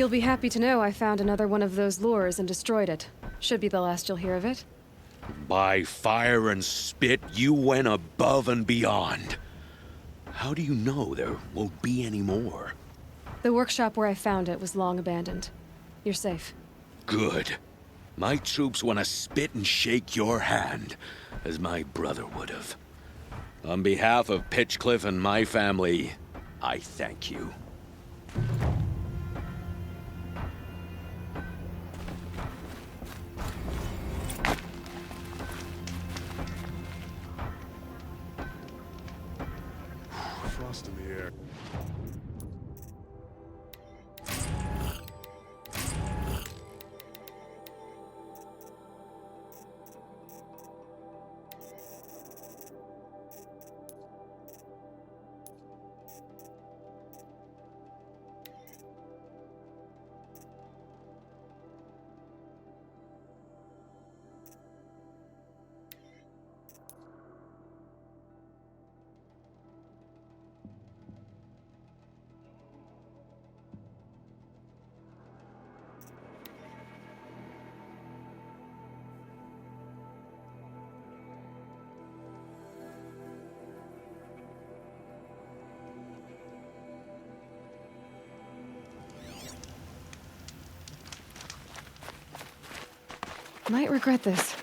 You'll be happy to know I found another one of those lures and destroyed it. Should be the last you'll hear of it. By fire and spit, you went above and beyond. How do you know there won't be any more? The workshop where I found it was long abandoned. You're safe. Good. My troops want to spit and shake your hand, as my brother would have. On behalf of Pitchcliff and my family, I thank you. Frost in the air. Might regret this.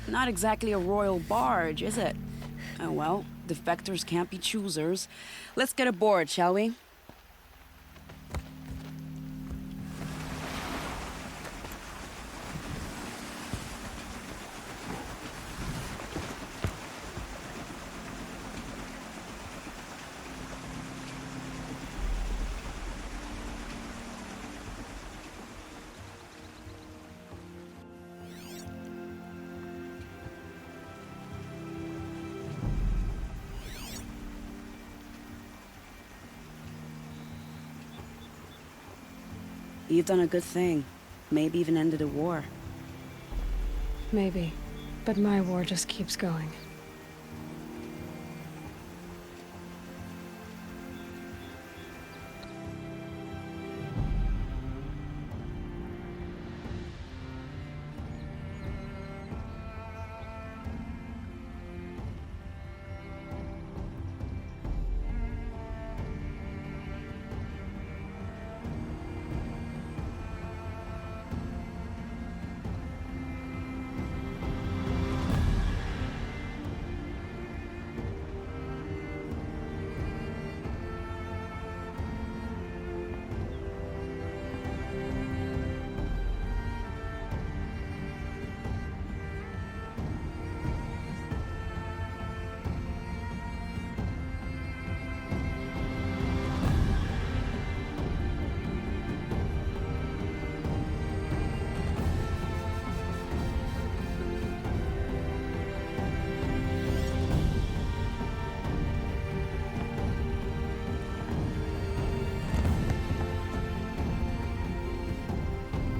Not exactly a royal barge, is it? Oh well, defectors can't be choosers. Let's get aboard, shall we? You've done a good thing. Maybe even ended a war. Maybe. But my war just keeps going.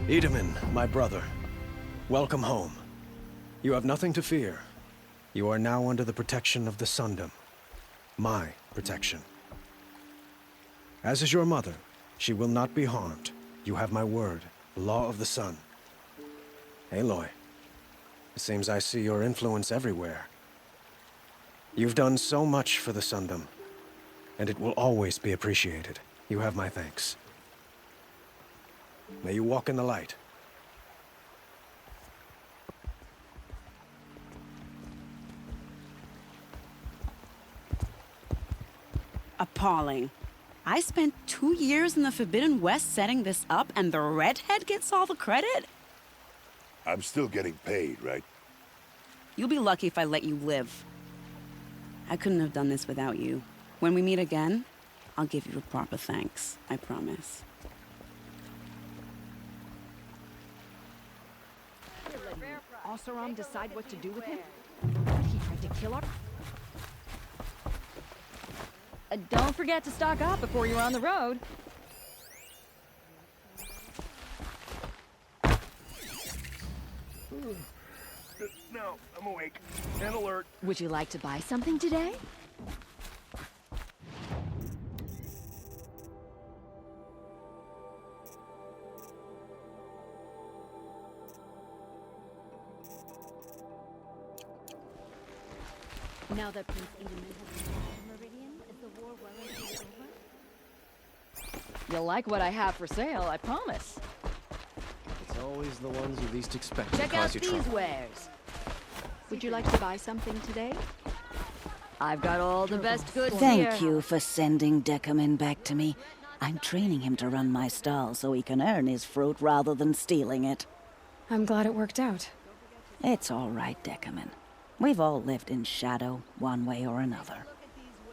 Itamen, my brother, welcome home. You have nothing to fear. You are now under the protection of the Sundom. My protection. As is your mother, she will not be harmed. You have my word, the law of the sun. Aloy, it seems I see your influence everywhere. You've done so much for the Sundom, and it will always be appreciated. You have my thanks. May you walk in the light. appalling. I spent 2 years in the Forbidden West setting this up, and the redhead gets all the credit? I'm still getting paid, right? You'll be lucky if I let you live. I couldn't have done this without you. When we meet again, I'll give you a proper thanks. I promise. Oseram decide what to do with him? He tried to kill our... don't forget to stock up before you're on the road. No, I'm awake. And alert. Would you like to buy something today? Now that Prince Edaman has returned to Meridian, is the war well and truly over? You'll like what I have for sale, I promise. It's always the ones you least expect to Check out cause you these trouble. wares. Would you like to buy something today? I've got all the best goods here. Thank you for sending Deckerman back to me. I'm training him to run my stall so he can earn his fruit rather than stealing it. I'm glad it worked out. It's all right, Deckerman. We've all lived in shadow, one way or another.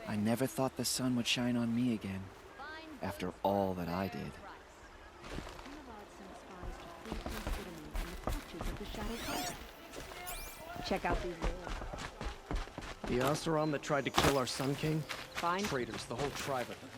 I never thought the sun would shine on me again, after all that I did. Check out these wares. The Oseram that tried to kill our Sun King? Fine. Traitors, the whole tribe of them.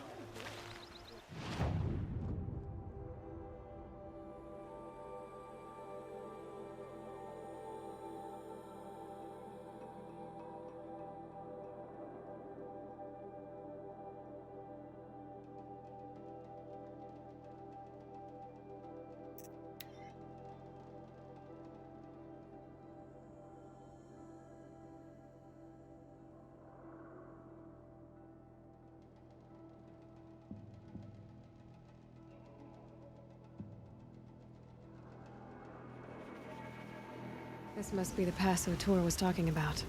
This must be the pass O'Toole was talking about,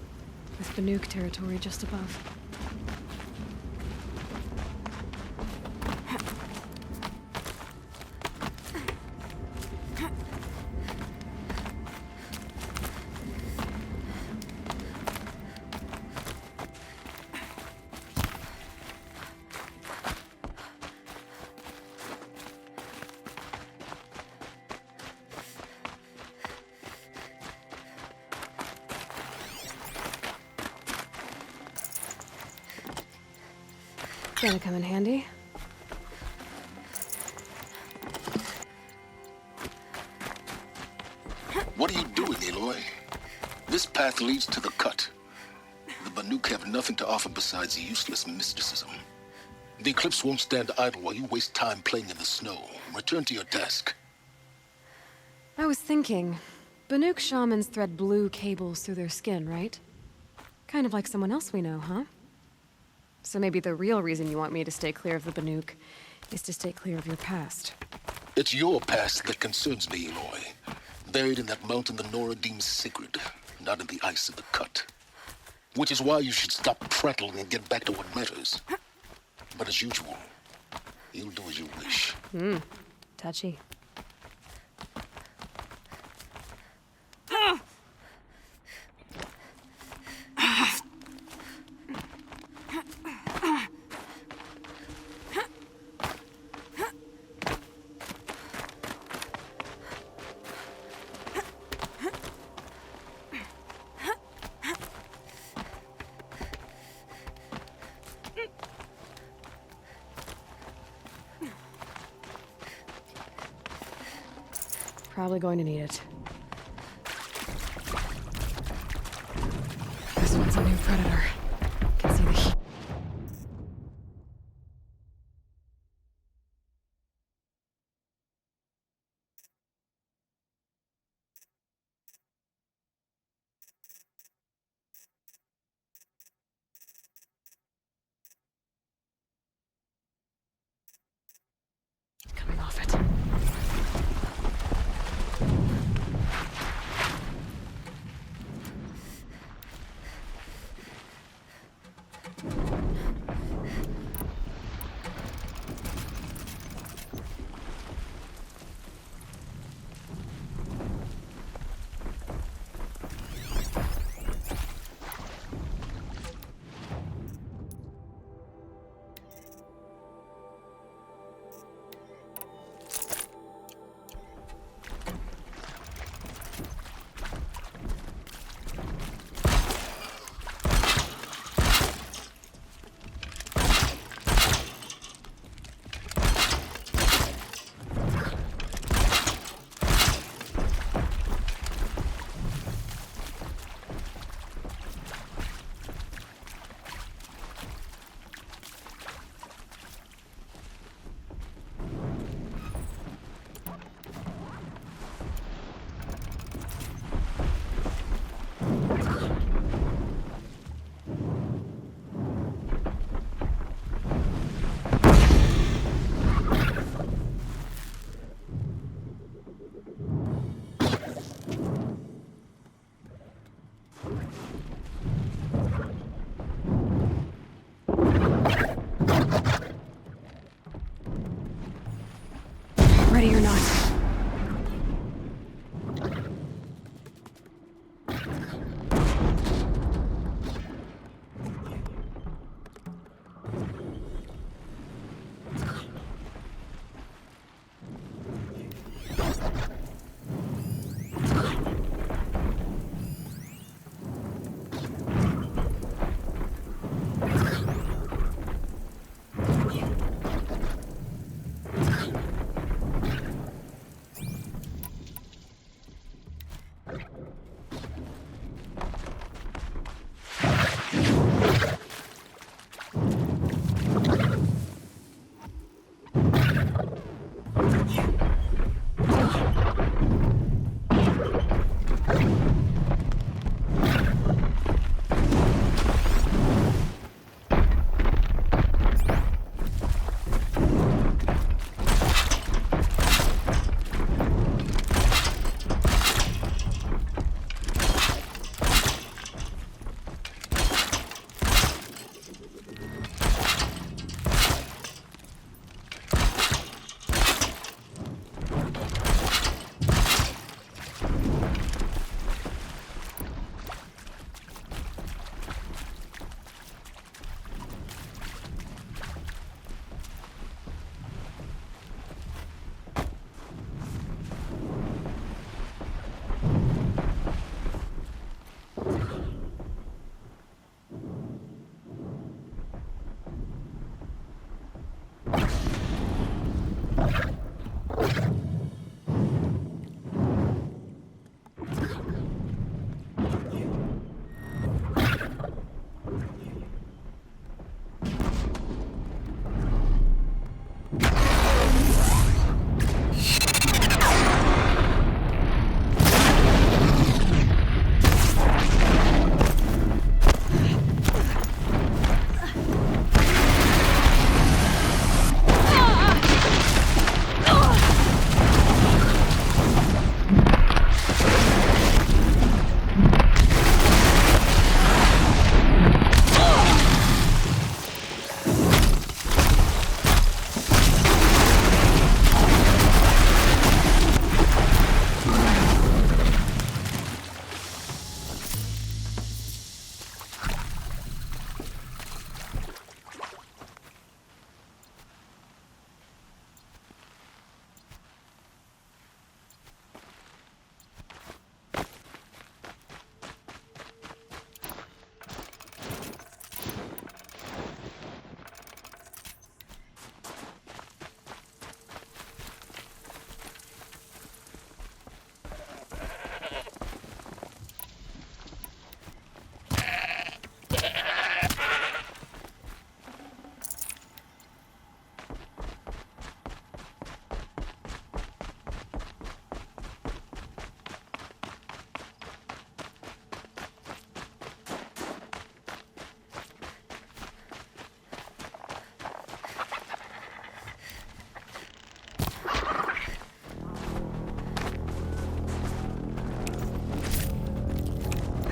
with Banuk territory just above. Gonna come in handy. What are you doing, Aloy? This path leads to the cut. The Banuk have nothing to offer besides useless mysticism. The Eclipse won't stand idle while you waste time playing in the snow. Return to your task. I was thinking, Banuk shamans thread blue cables through their skin, right? Kind of like someone else we know, huh? So maybe the real reason you want me to stay clear of the Banuk is to stay clear of your past. It's your past that concerns me, Aloy. Buried in that mountain the Nora deems sacred, not in the ice of the cut. Which is why you should stop prattling and get back to what matters. But as usual, you'll do as you wish. Touchy. Probably going to need it. This one's a new predator. Can see the heat. Coming off it. ready or not.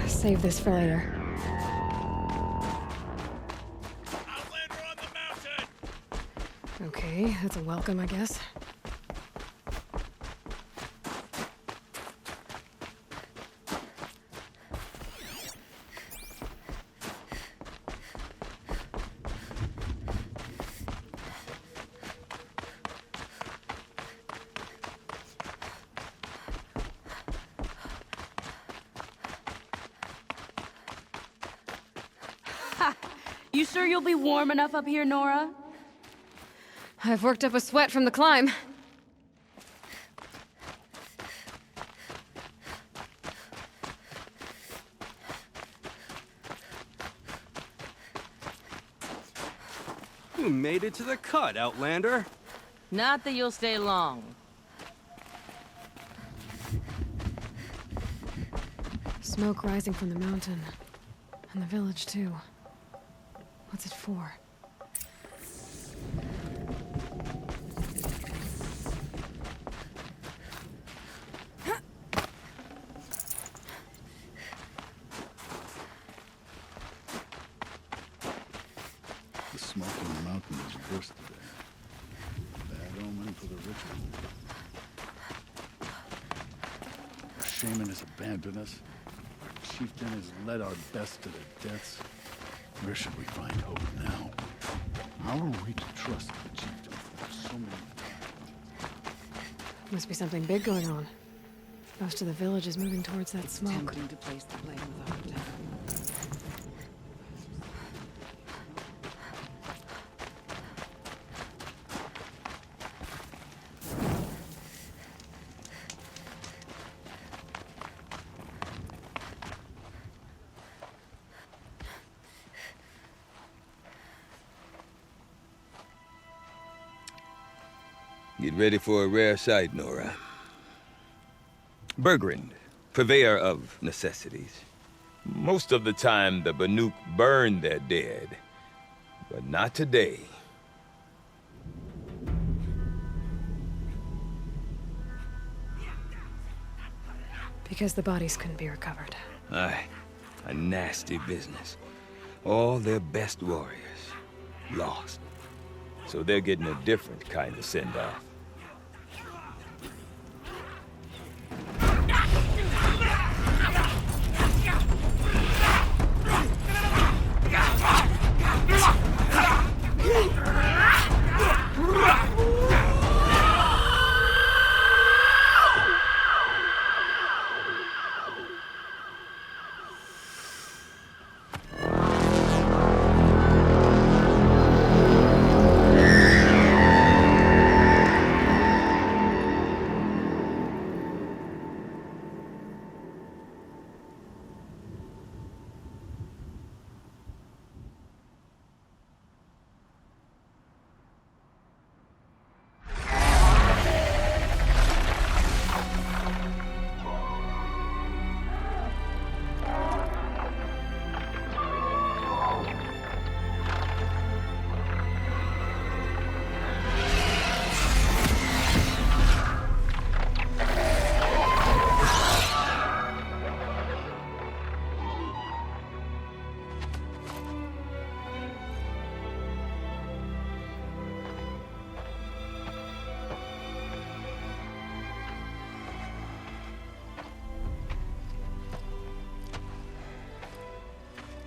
Save this for later. Outlander on the mountain! Okay, that's a welcome, I guess. You sure you'll be warm enough up here, Nora? I've worked up a sweat from the climb. You made it to the cut, Outlander. Not that you'll stay long. Smoke rising from the mountain. And the village, too. What's it for? The smoke on the mountain is burst today. Bad omen for the ritual. shaman has abandoned us. Our chieftain has led our best to their deaths. Where should we find hope now? How are we to trust the chieftain for so many? Must be something big going on. Most of the village is moving towards that smoke. Tempting to place the blame with our town. Get ready for a rare sight, Nora. Bergrand, purveyor of necessities. Most of the time, the Banuk burn their dead. But not today. Because the bodies couldn't be recovered. Aye, a nasty business. All their best warriors lost. So they're getting a different kind of send-off.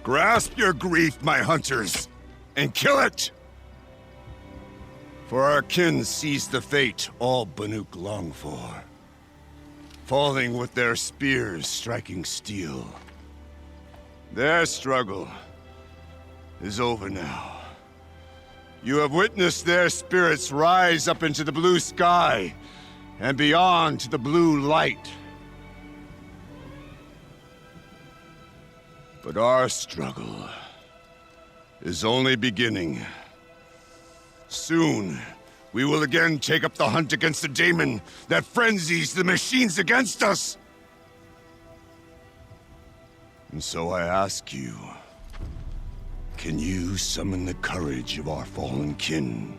Grasp your grief, my hunters, and kill it! For our kin sees the fate all Banuk long for. Falling with their spears striking steel. Their struggle is over now. You have witnessed their spirits rise up into the blue sky and beyond to the blue light. But our struggle is only beginning. Soon, we will again take up the hunt against the daemon that frenzies the machines against us. And so I ask you, can you summon the courage of our fallen kin?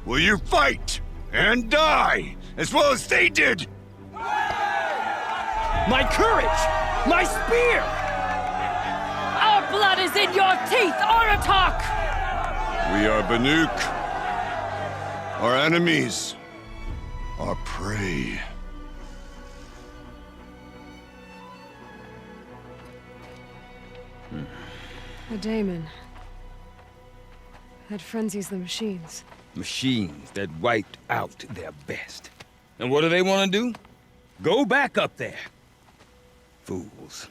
Will you fight and die as well as they did? My courage! My spear! Our blood is in your teeth, Aratak! We are Banuk. Our enemies are prey. A daemon. That frenzies the machines. Machines that wiped out their best. And what do they want to do? Go back up there. Fools.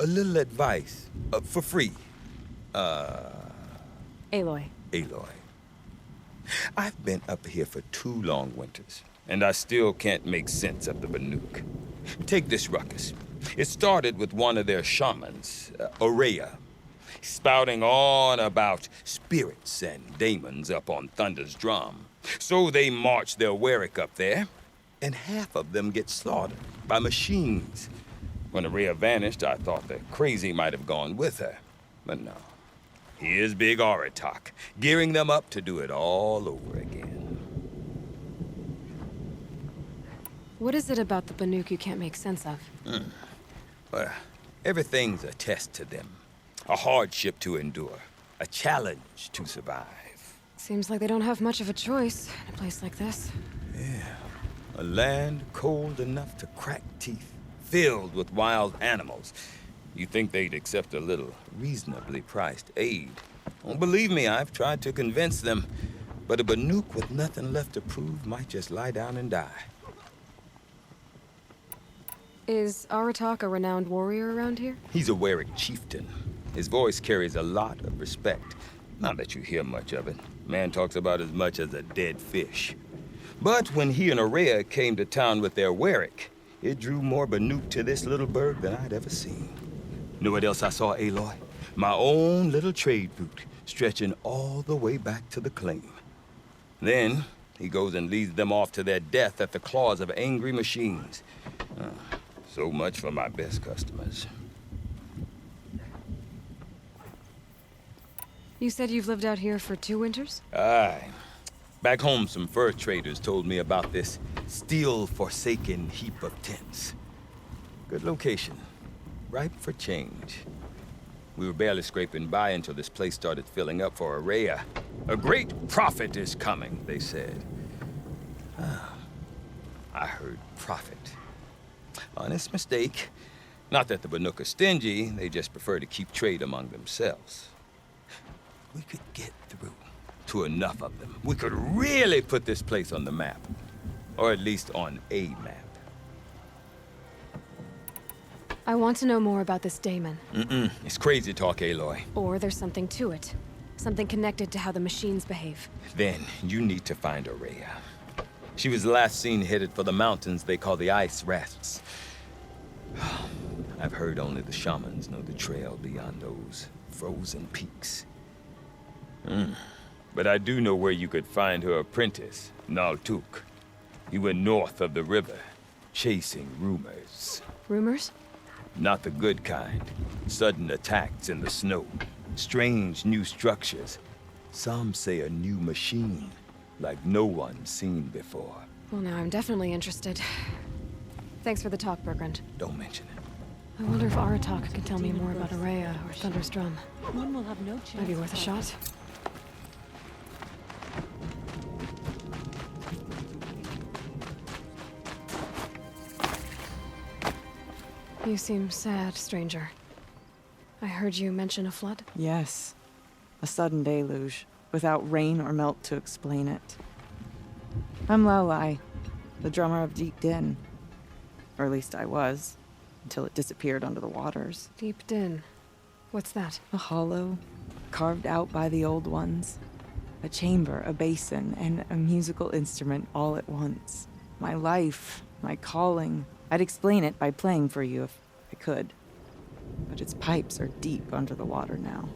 A little advice, for free. Aloy. Aloy. I've been up here for 2 long winters, and I still can't make sense of the Banuk. Take this ruckus. It started with one of their shamans, Ourea, spouting on about spirits and daemons up on Thunder's drum. So they march their Warwick up there, and half of them get slaughtered by machines. When Ourea vanished, I thought the crazy might have gone with her. But no. Here's Big Aratak, gearing them up to do it all over again. What is it about the Banuk you can't make sense of? Well, everything's a test to them. A hardship to endure. A challenge to survive. Seems like they don't have much of a choice in a place like this. Yeah. A land cold enough to crack teeth, filled with wild animals. You think they'd accept a little reasonably priced aid? Oh, believe me, I've tried to convince them. But a Banuk with nothing left to prove might just lie down and die. Is Aratak a renowned warrior around here? He's a Werik chieftain. His voice carries a lot of respect. Not that you hear much of it. Man talks about as much as a dead fish. But when he and Aurea came to town with their Werik, it drew more Banuk to this little burg than I'd ever seen. Know what else I saw, Aloy? My own little trade route, stretching all the way back to the claim. Then, he goes and leads them off to their death at the claws of angry machines. So much for my best customers. You said you've lived out here for 2 winters? Aye. Back home, some fur traders told me about this steel-forsaken heap of tents. Good location. Ripe for change. We were barely scraping by until this place started filling up for Aurea. A great prophet is coming, they said. I heard prophet. Honest mistake. Not that the Banuk are stingy, they just prefer to keep trade among themselves. We could get through to enough of them. We could really put this place on the map. Or at least on a map. I want to know more about this Daemon. It's crazy talk, Aloy. Or there's something to it. Something connected to how the machines behave. Then you need to find Aurea. She was last seen headed for the mountains they call the Ice Rafts. I've heard only the shamans know the trail beyond those frozen peaks. But I do know where you could find her apprentice, Naltuk. He went north of the river, chasing rumors. Rumors? Not the good kind. Sudden attacks in the snow. Strange new structures. Some say a new machine, like no one's seen before. Well, now I'm definitely interested. Thanks for the talk, Bergrand. Don't mention it. I wonder if Aratak can tell me more about Aurea or Thunder's Drum. One will have no chance. Might be worth a shot. You seem sad, stranger. I heard you mention a flood? Yes. A sudden deluge, without rain or melt to explain it. I'm Laolai, the drummer of Deep Din. Or at least I was, until it disappeared under the waters. Deep Din. What's that? A hollow, carved out by the old ones. A chamber, a basin, and a musical instrument all at once. My life, my calling. I'd explain it by playing for you if I could. But its pipes are deep under the water now.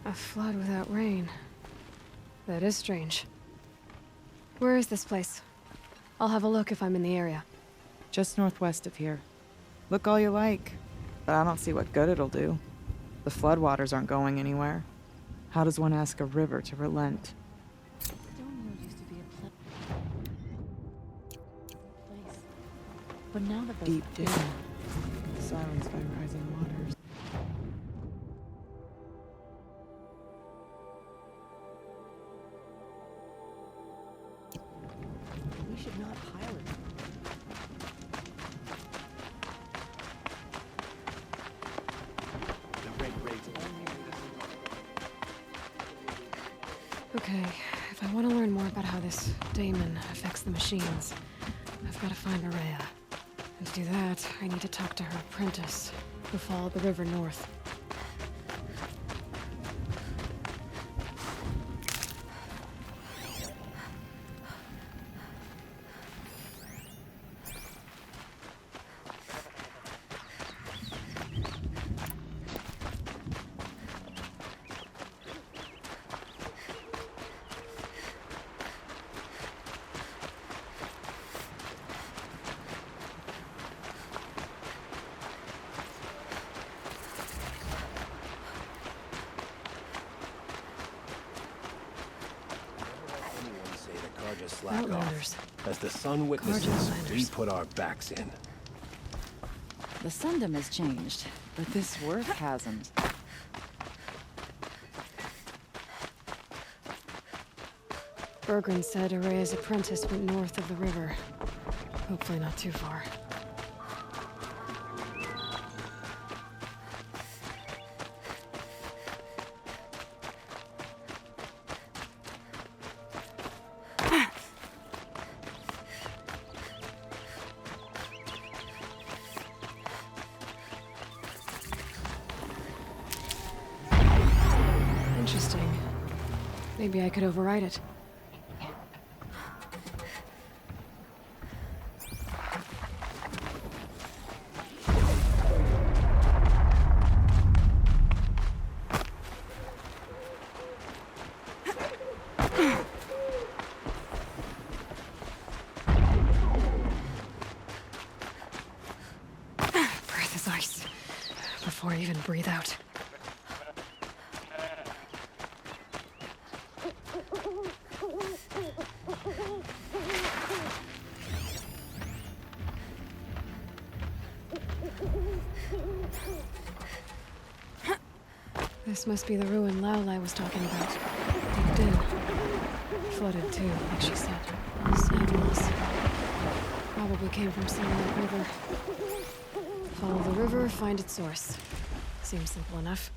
A flood without rain. That is strange. Where is this place? I'll have a look if I'm in the area. Just northwest of here. Look all you like, but I don't see what good it'll do. The floodwaters aren't going anywhere. How does one ask a river to relent? But now that Deep Din, silenced by rising waters. we should not pilot. Okay, if I want to learn more about how this Daemon affects the machines, I've got to find Aurea. And to do that, I need to talk to her apprentice, who followed the river north. Outlanders. As the sun witnesses, we put our backs in. The Sundom has changed, but this work hasn't. Bergren said Araya's apprentice went north of the river. Hopefully not too far. Interesting. Maybe I could override it. Breath is ice. Before I even breathe out. This must be the ruin Laolai was talking about. Digged in. Flooded too, like she said. Sad loss. Probably came from somewhere upriver. Follow the river, find its source. Seems simple enough.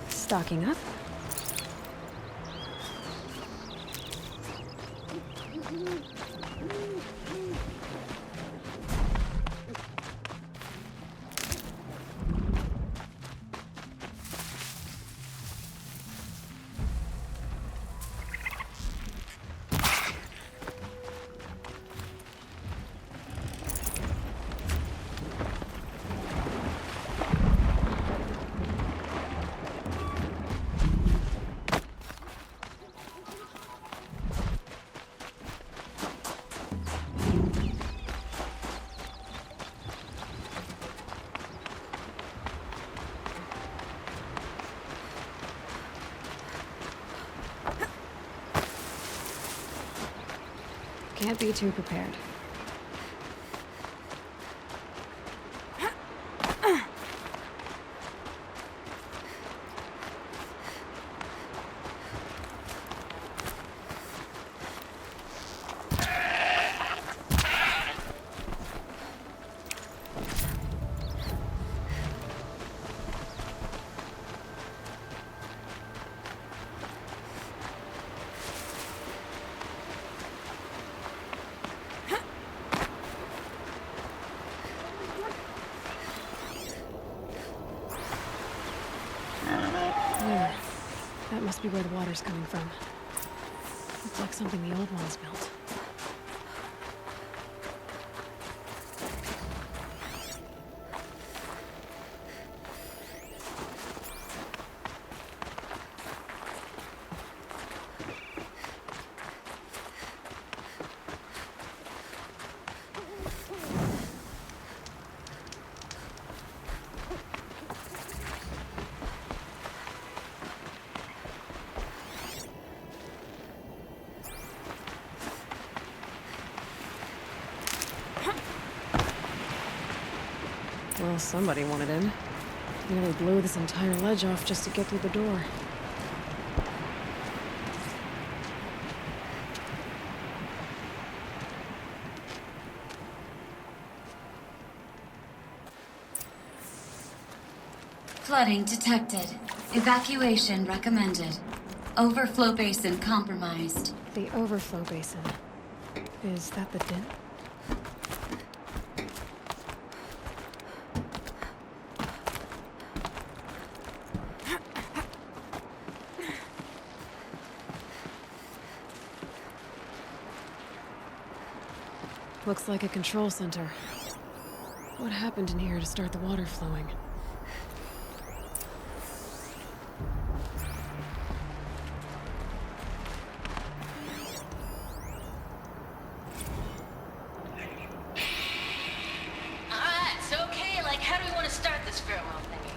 Stocking up. Can't be too prepared. There. That must be where the water's coming from. Looks like something the old ones built. Well, somebody wanted in. Nearly blew this entire ledge off just to get through the door. Flooding detected. Evacuation recommended. Overflow basin compromised. The overflow basin. Is that the den? Looks like a control center. What happened in here to start the water flowing? Alright, so okay, like how do we want to start this farewell thingy?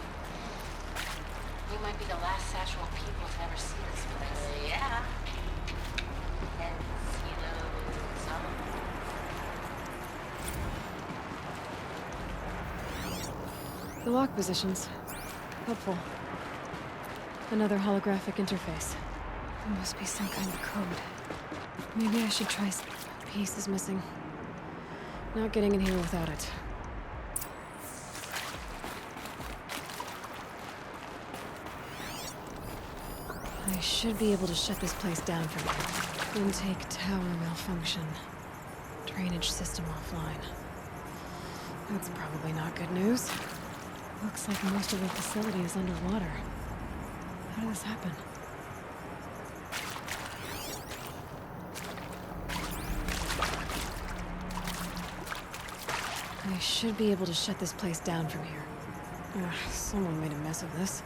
We might be the last Satchel people to ever see this place. Yeah. And, you know, some... The lock positions. Helpful. Another holographic interface. There must be some kind of code. Maybe I should try. Piece is missing. Not getting in here without it. I should be able to shut this place down from here. Intake tower malfunction. Drainage system offline. That's probably not good news. Looks like most of the facility is underwater. How did this happen? I should be able to shut this place down from here. Ugh, someone made a mess of this.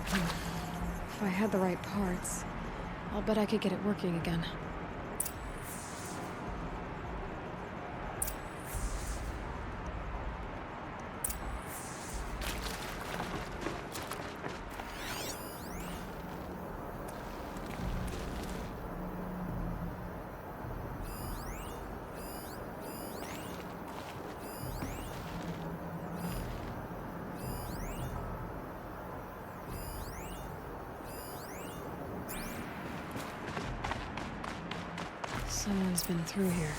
If I had the right parts, I'll bet I could get it working again. Someone's been through here.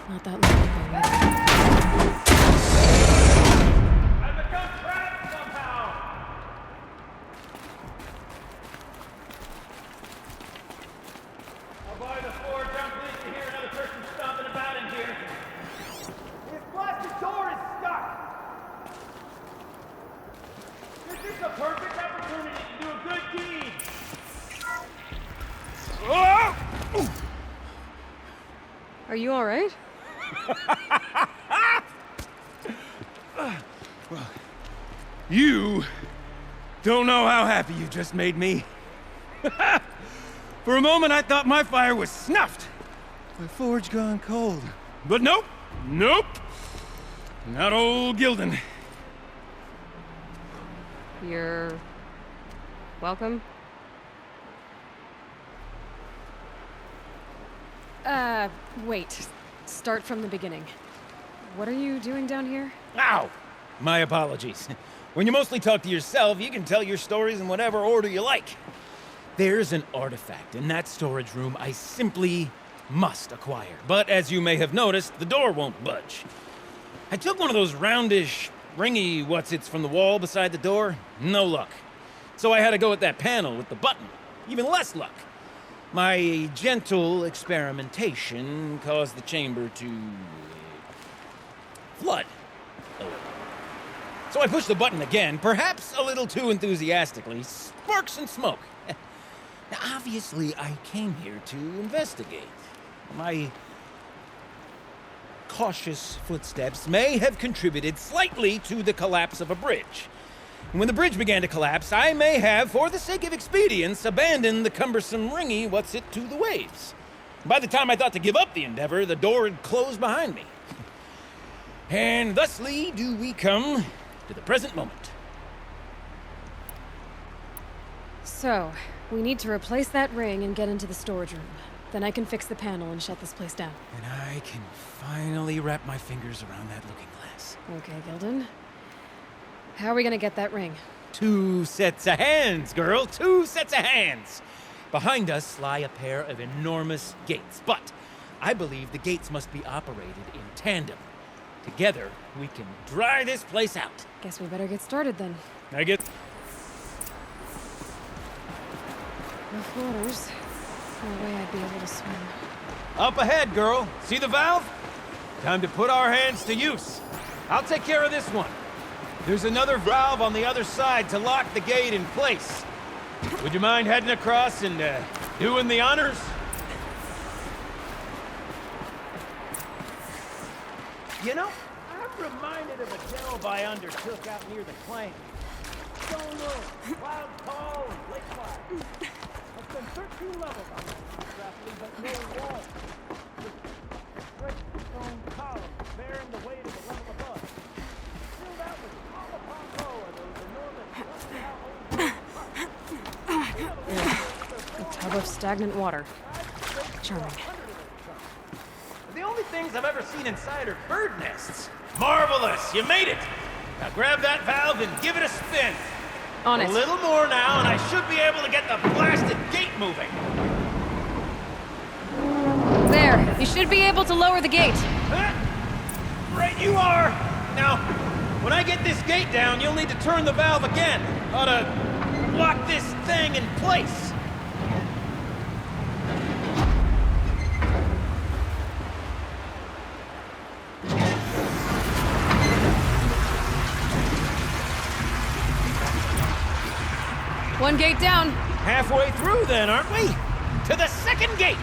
Not that long ago either. I've become trapped somehow! I'll buy the floor jump leak to hear another person stomping about in here. This plastic door is stuck! This is the perfect opportunity to do a good deed! Oh! Are you all right? Well, you don't know how happy you just made me. For a moment, I thought my fire was snuffed. My forge gone cold. But nope, nope. Not old Gildan. You're... welcome? Wait. Start from the beginning. What are you doing down here? Ow! My apologies. When you mostly talk to yourself, you can tell your stories in whatever order you like. There's an artifact in that storage room I simply must acquire. But as you may have noticed, the door won't budge. I took one of those roundish, ringy what's-its from the wall beside the door. No luck. So I had to go with that panel with the button. Even less luck. My gentle experimentation caused the chamber to flood a little. So I pushed the button again, perhaps a little too enthusiastically. Sparks and smoke. Now, obviously, I came here to investigate. My cautious footsteps may have contributed slightly to the collapse of a bridge. And when the bridge began to collapse, I may have, for the sake of expedience, abandoned the cumbersome ringy what's-it to the waves. By the time I thought to give up the endeavor, the door had closed behind me. And thusly do we come to the present moment. So, we need to replace that ring and get into the storage room. Then I can fix the panel and shut this place down. And I can finally wrap my fingers around that looking glass. Okay, Gilden. How are we gonna get that ring? 2 sets of hands, girl. 2 sets of hands. Behind us lie a pair of enormous gates, but I believe the gates must be operated in tandem. Together, we can dry this place out. Guess we better get started then. I get... Rough waters. No way I'd be able to swim. Up ahead, girl. See the valve? Time to put our hands to use. I'll take care of this one. There's another valve on the other side to lock the gate in place. Would you mind heading across and doing the honors? You know, I'm reminded of a job I undertook out near the claim. Stone Road, Cloud Call, and Lake Fire. I've been 13 levels on that, roughly, but no walls. Just straight stone columns bearing the weight of the level above. Filled out with A tub of stagnant water. Charming. The only things I've ever seen inside are bird nests. Marvelous! You made it! Now grab that valve and give it a spin. On it. A little more now, and I should be able to get the blasted gate moving. There. You should be able to lower the gate. Right you are! Now, when I get this gate down, you'll need to turn the valve again. Ought to lock this thing in place. One gate down. Halfway through then, aren't we? To the second gate!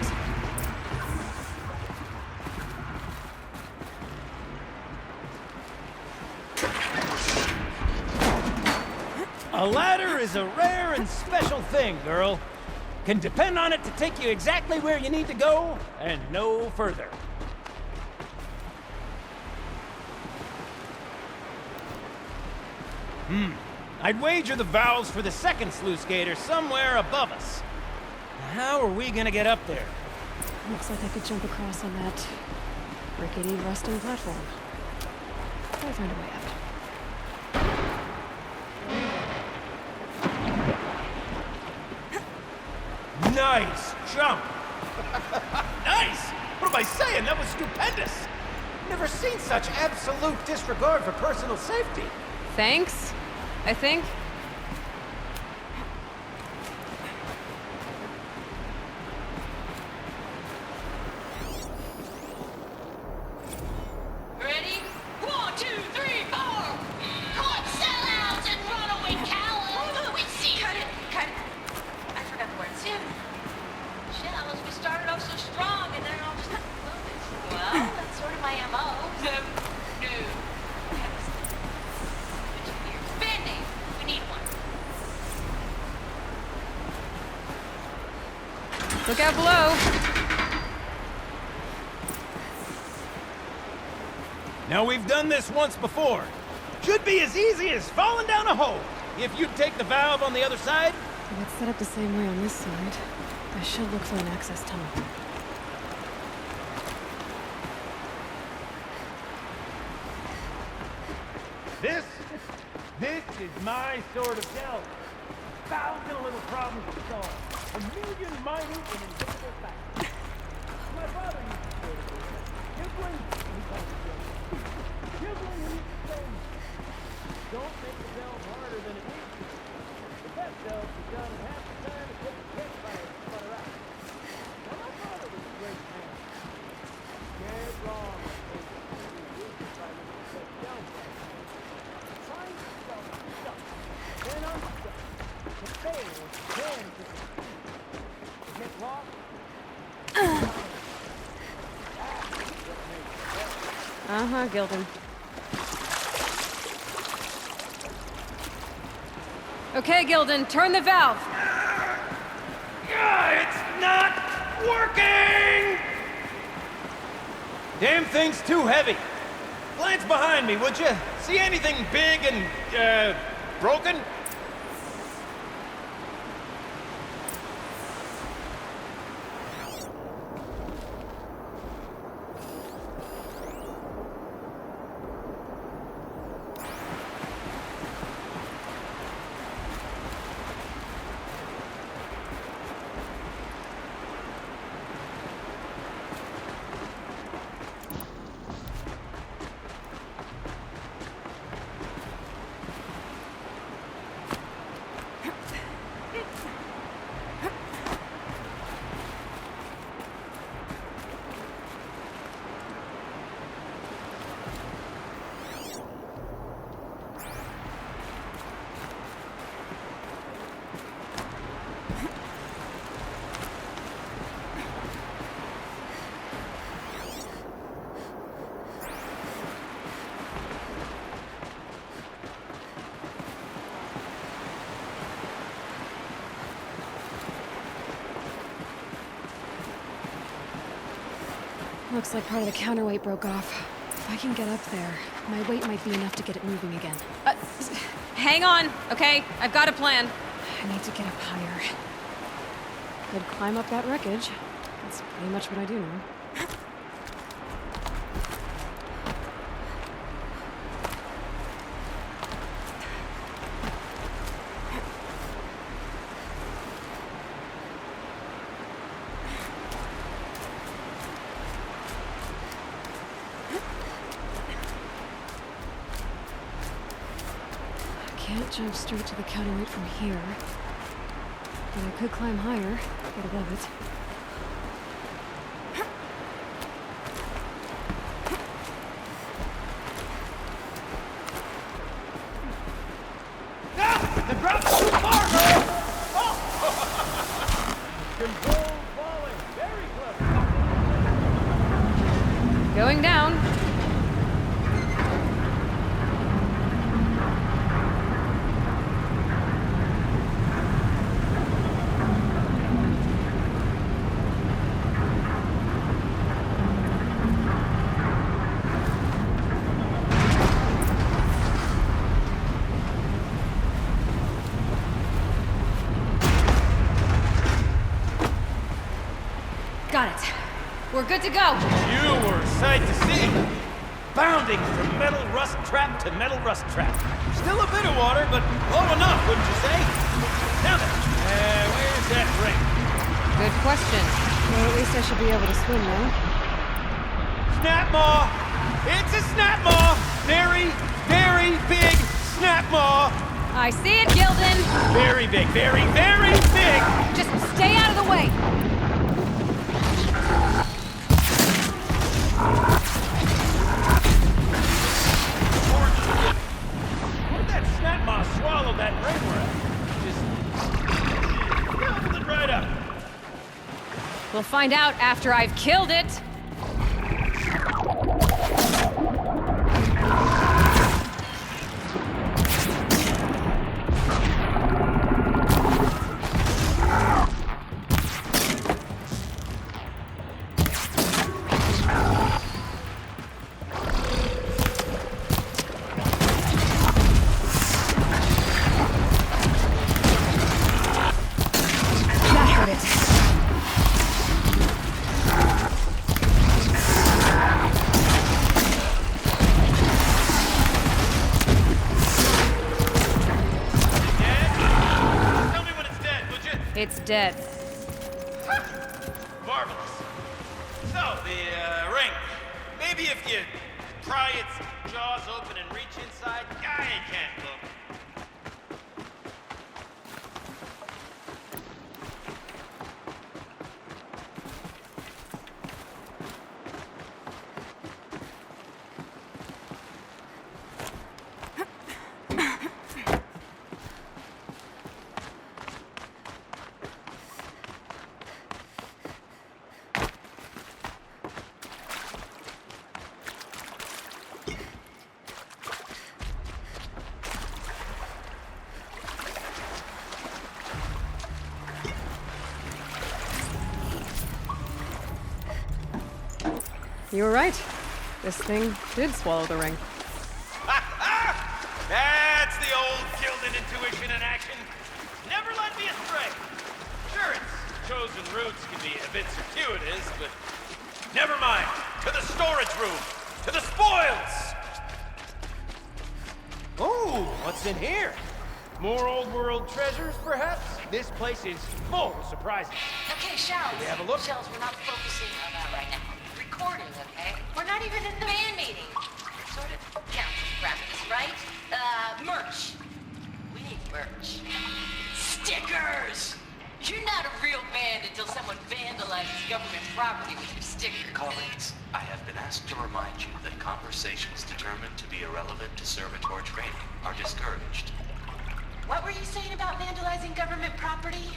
A ladder is a rare and special thing, girl. Can depend on it to take you exactly where you need to go, and no further. I'd wager the valves for the second sluice gate are somewhere above us. How are we gonna get up there? Looks like I could jump across on that rickety, rusting platform. I'll find a way up. Nice jump! Nice! What am I saying? That was stupendous! Never seen such absolute disregard for personal safety. Thanks, I think. Ready? 1, 2, 3, 4! Caught sellouts and runaway cowards! We see Cut it! I forgot the words. Shit, Alice, we started off so strong and then it all just well, that's sort of my MO. No. Band-Aid! We need one. Look out below. Now we've done this once before. Should be as easy as falling down a hole. If you take the valve on the other side. If it's set up the same way on this side, I should look for an access tunnel. is my sword of Delve. 1,000 little problems to solve. 1,000,000 mighty and invisible facts. My father used to say to me, Kipling, he called it Kipling used to say, don't make the delve harder than it needs to. The best delve is done in half the time it takes a campfire to sputter out. Now, my father was a great man. Dead wrong. Then unstuck. To fail, then to get lost. Gildan. Okay, Gildan, turn the valve. It's not working! Damn thing's too heavy. Glance behind me, would you? See anything big and, broken? Looks like part of the counterweight broke off. If I can get up there, my weight might be enough to get it moving again. Hang on, okay? I've got a plan. I need to get up higher. Could climb up that wreckage. That's pretty much what I do now. Can't jump straight to the counterweight from here. But I could climb higher, get above it. The drop's too far, girl! Control falling. Very clever. Going down. Got it. We're good to go. You were a sight to see. Bounding from metal rust trap to metal rust trap. Still a bit of water, but low enough, wouldn't you say? Now then, where's that ring? Good question. Well, at least I should be able to swim now. Snap maw! It's a snap maw! Very, very big snap maw! I see it, Gildan! Very big, very, very big! Just stay out of the way! What did that snap maw swallow that ring worth? Just gobbled it right up. We'll find out after I've killed it. dead. Marvelous. So, the ring. Maybe if you pry its jaws open and reach inside, I can't look. You were right. This thing did swallow the ring. That's the old Gilded intuition in action. Never led me astray. Sure, its chosen routes can be a bit circuitous, but never mind. To the storage room. To the spoils. Ooh, what's in here? More old world treasures, perhaps? This place is full of surprises. Okay, Shells. Can we have a look? Shells, we're not focusing on that right now. Recording, okay? We're not even in the band meeting. Sort of counts as practice, right? Merch. We need merch. Stickers! You're not a real band until someone vandalizes government property with your stickers. Colleagues, I have been asked to remind you that conversations determined to be irrelevant to servitor training are discouraged. What were you saying about vandalizing government property?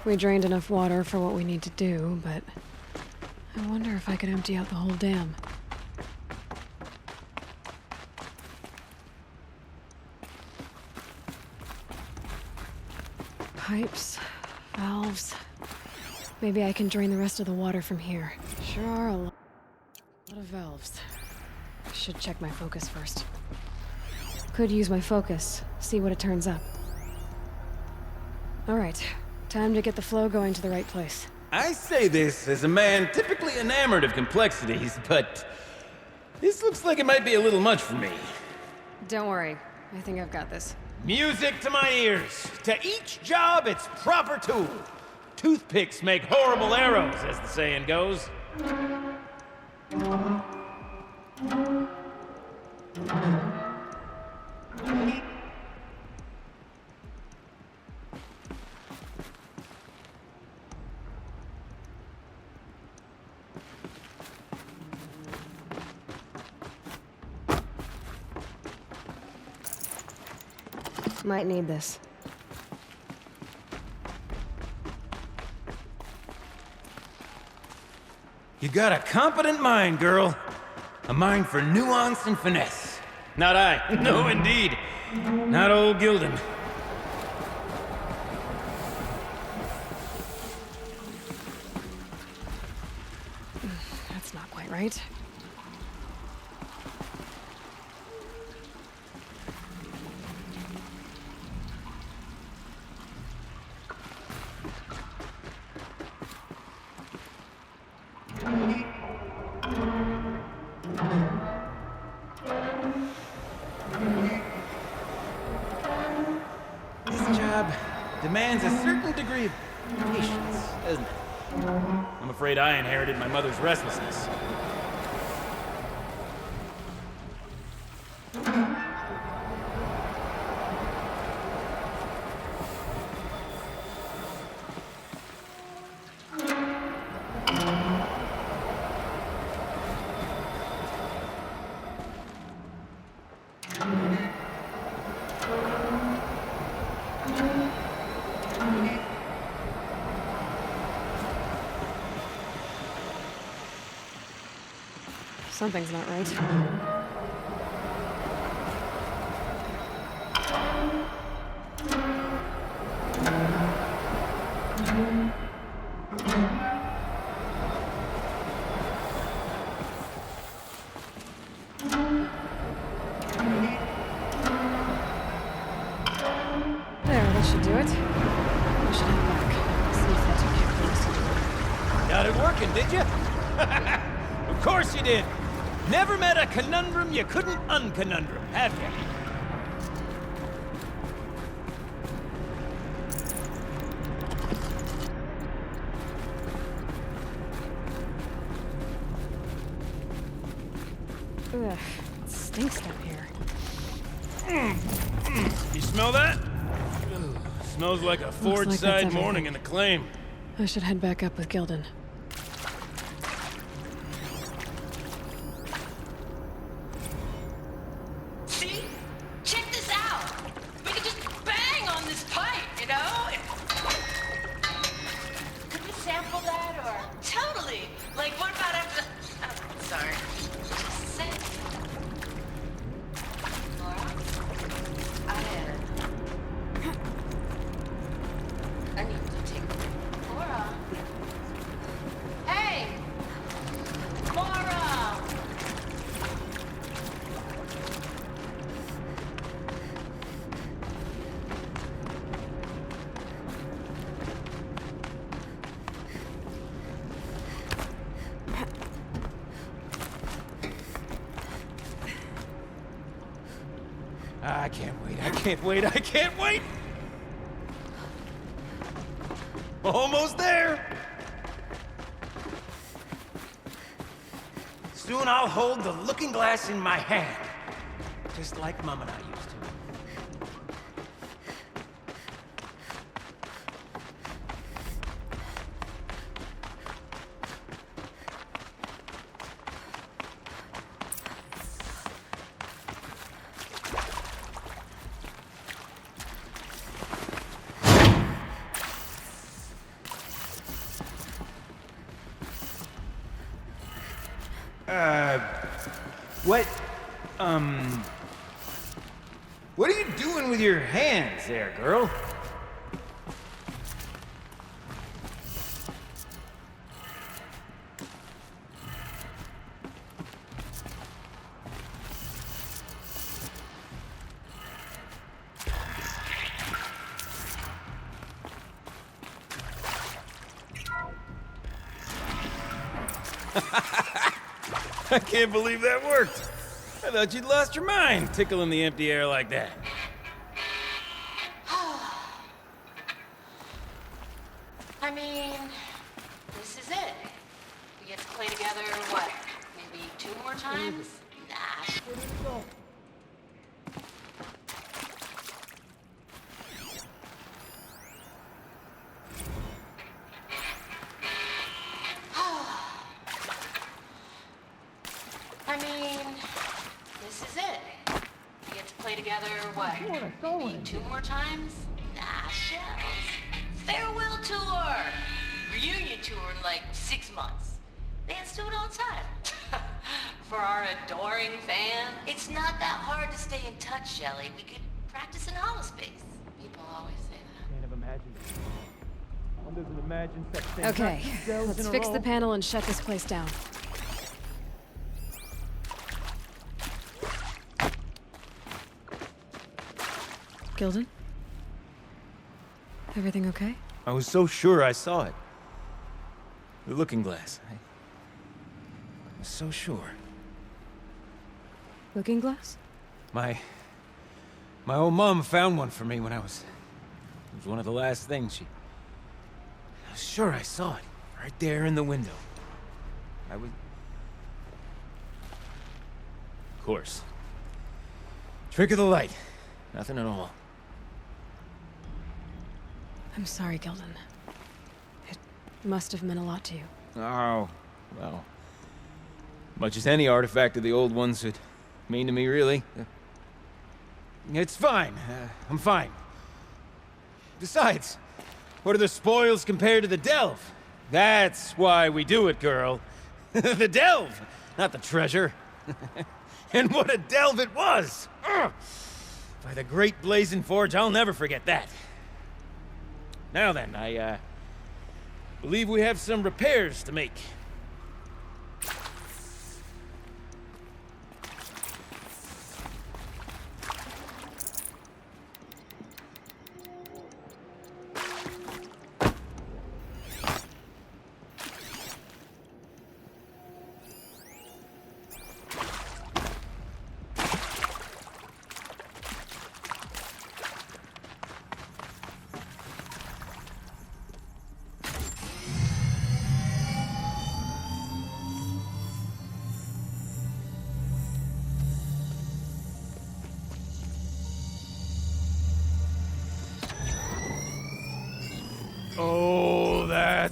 We drained enough water for what we need to do, but I wonder if I could empty out the whole dam. Pipes, valves. Maybe I can drain the rest of the water from here. Sure are a lot of valves. I should check my focus first. Could use my focus, see what it turns up. All right. Time to get the flow going to the right place. I say this as a man typically enamored of complexities, but this looks like it might be a little much for me. Don't worry. I think I've got this. Music to my ears. To each job, its proper tool. Toothpicks make horrible arrows, as the saying goes. Might need this. You got a competent mind, girl. A mind for nuance and finesse. Not I. No, indeed. Not old Gilden. That's not quite right. This job demands a certain degree of patience, doesn't it? I'm afraid I inherited my mother's restlessness. Something's not right. There, that should do it. I should head back. See if that took care of the rest of the way. Got it question, did you? Of course you did. Never met a conundrum you couldn't unconundrum, have you? Ugh, it stinks down here. You smell that? Smells like a like forge that's side everything. morning in the claim. I should head back up with Gildan. See? Check this out. We could just bang on this pipe, you know? Could we sample that or? Totally. Like, what about after the... Oh, sorry. Just say it. Laura? I need to take... Laura? Hey! Laura! I can't wait, I can't wait, I can't wait! Almost there! Soon I'll hold the looking glass in my hand. Just like Mom and I used to. What are you doing with your hands there, girl? I can't believe that worked. I thought you'd lost your mind, tickling the empty air like that. I mean, this is it. We get to play together, what, maybe 2 more times? Nah. I mean, this is it. We get to play together, what, maybe 2 more times? Nah, shells. Farewell tour! Reunion tour in like 6 months. Bands do it all the time. For our adoring fans. It's not that hard to stay in touch, Shelley. We could practice in holospace. People always say that. Can't have imagined it. One doesn't imagine such things. Okay, not 2 cells let's in a fix row. the panel and shut this place down. Gildan? Everything okay? I was so sure I saw it. The looking glass. I was so sure. Looking glass? My old mom found one for me when I was... It was one of the last things she... I was sure I saw it. Right there in the window. I was... Of course. Trick of the light. Nothing at all. I'm sorry, Gildan. It must have meant a lot to you. Oh, well. Much as any artifact of the old ones would mean to me, really. It's fine. I'm fine. Besides, what are the spoils compared to the delve? That's why we do it, girl. The delve, not the treasure. And what a delve it was! Ugh. By the great Blazing Forge, I'll never forget that. Now then, I believe we have some repairs to make.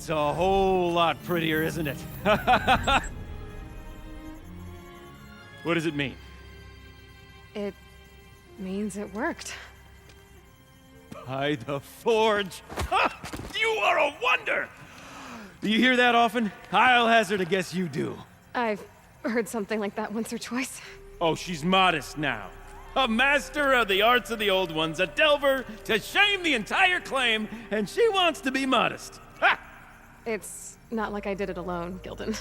It's a whole lot prettier, isn't it? What does it mean? It means it worked. By the Forge! You are a wonder! Do you hear that often? I'll hazard a guess you do. I've heard something like that once or twice. Oh, she's modest now. A master of the arts of the old ones, a delver to shame the entire claim, and she wants to be modest. Ha! It's not like I did it alone, Gildan.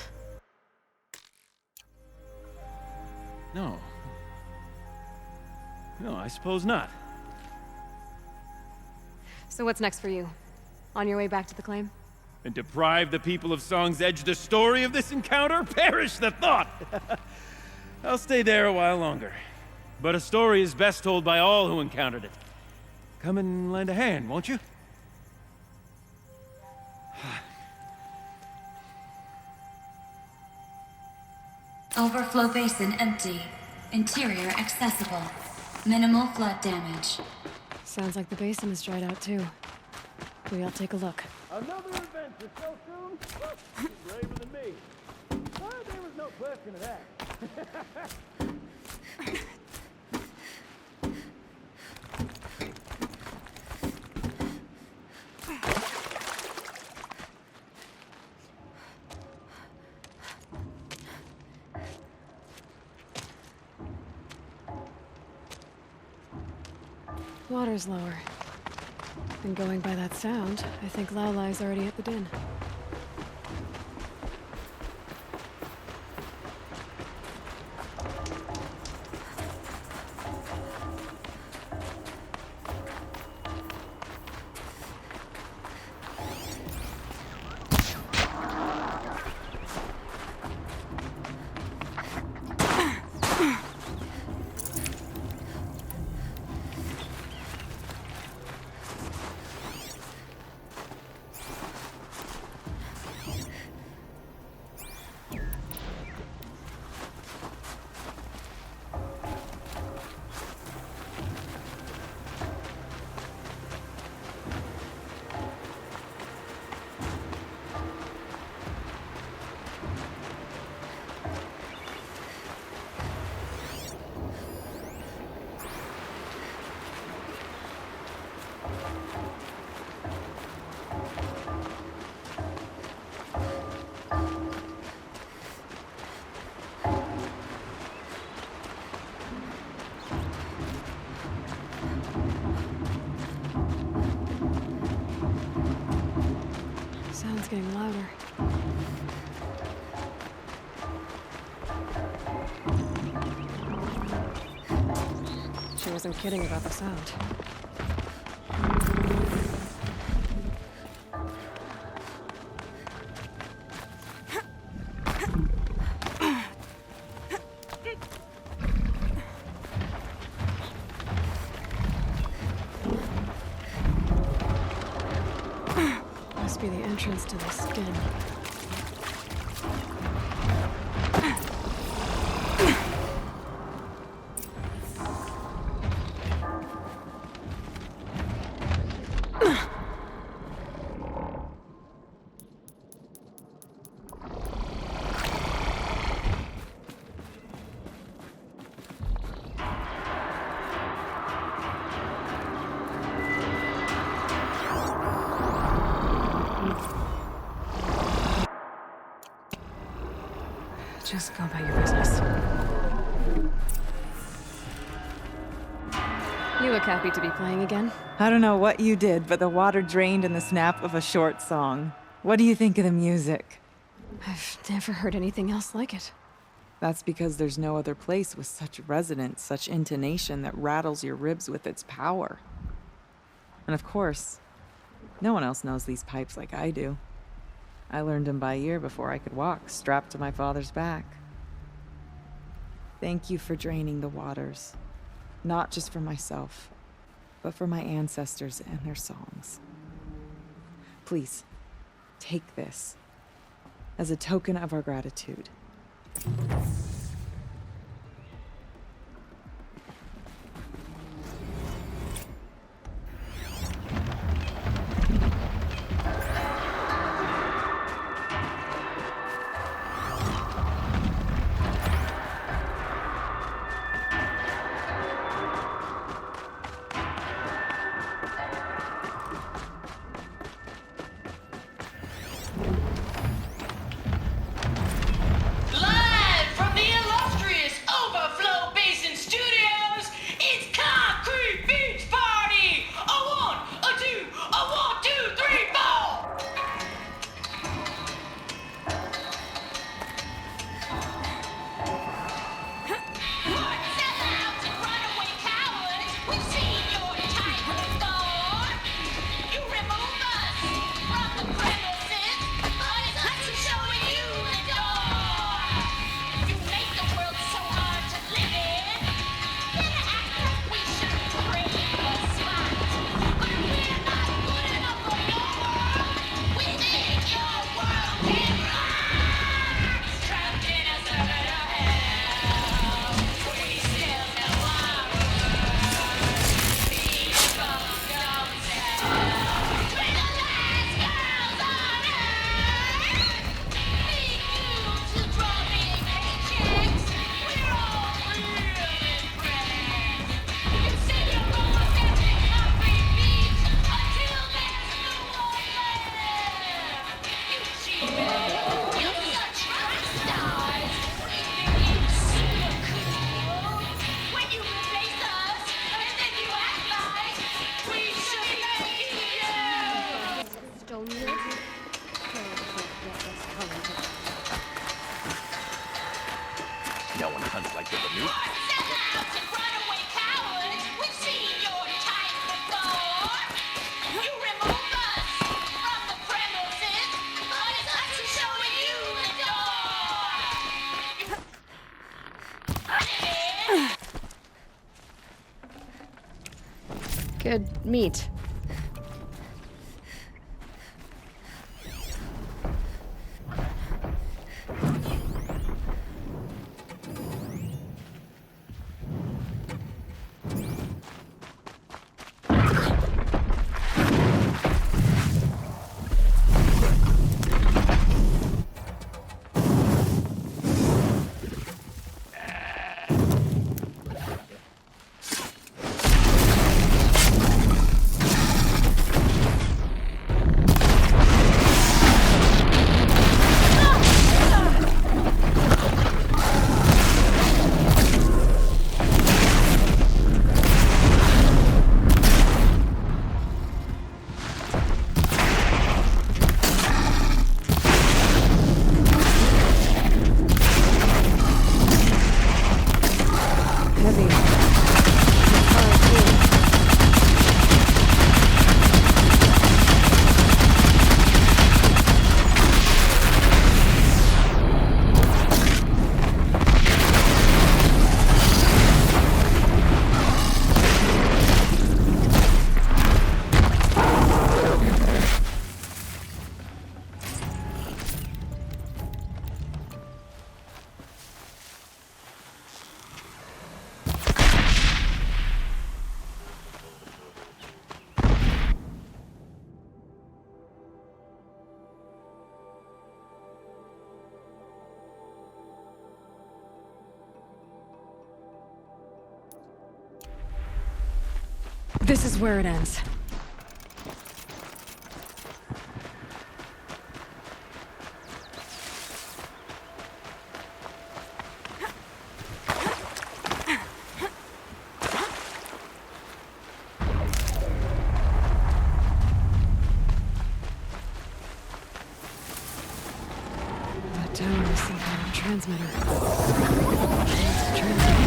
No. No, I suppose not. So what's next for you? On your way back to the claim? And deprive the people of Song's Edge the story of this encounter? Perish the thought! I'll stay there a while longer. But a story is best told by all who encountered it. Come and lend a hand, won't you? Overflow basin empty. Interior accessible. Minimal flood damage. Sounds like the basin is dried out too. Maybe I'll take a look. Another adventure so soon? You're braver than me. There was no question of that. Water's lower. And going by that sound, I think Laolai's already at the den. Sound's getting louder. She wasn't kidding about the sound. Must be the entrance to the skin. Just go about your business. You look happy to be playing again. I don't know what you did, but the water drained in the snap of a short song. What do you think of the music? I've never heard anything else like it. That's because there's no other place with such resonance, such intonation that rattles your ribs with its power. And of course, no one else knows these pipes like I do. I learned them by ear before I could walk, strapped to my father's back. Thank you for draining the waters. Not just for myself, but for my ancestors and their songs. Please, take this as a token of our gratitude. no one hunts like the Banuk. Good meat. This is where it ends. That tower is some kind of transmitter. It's a transmitter.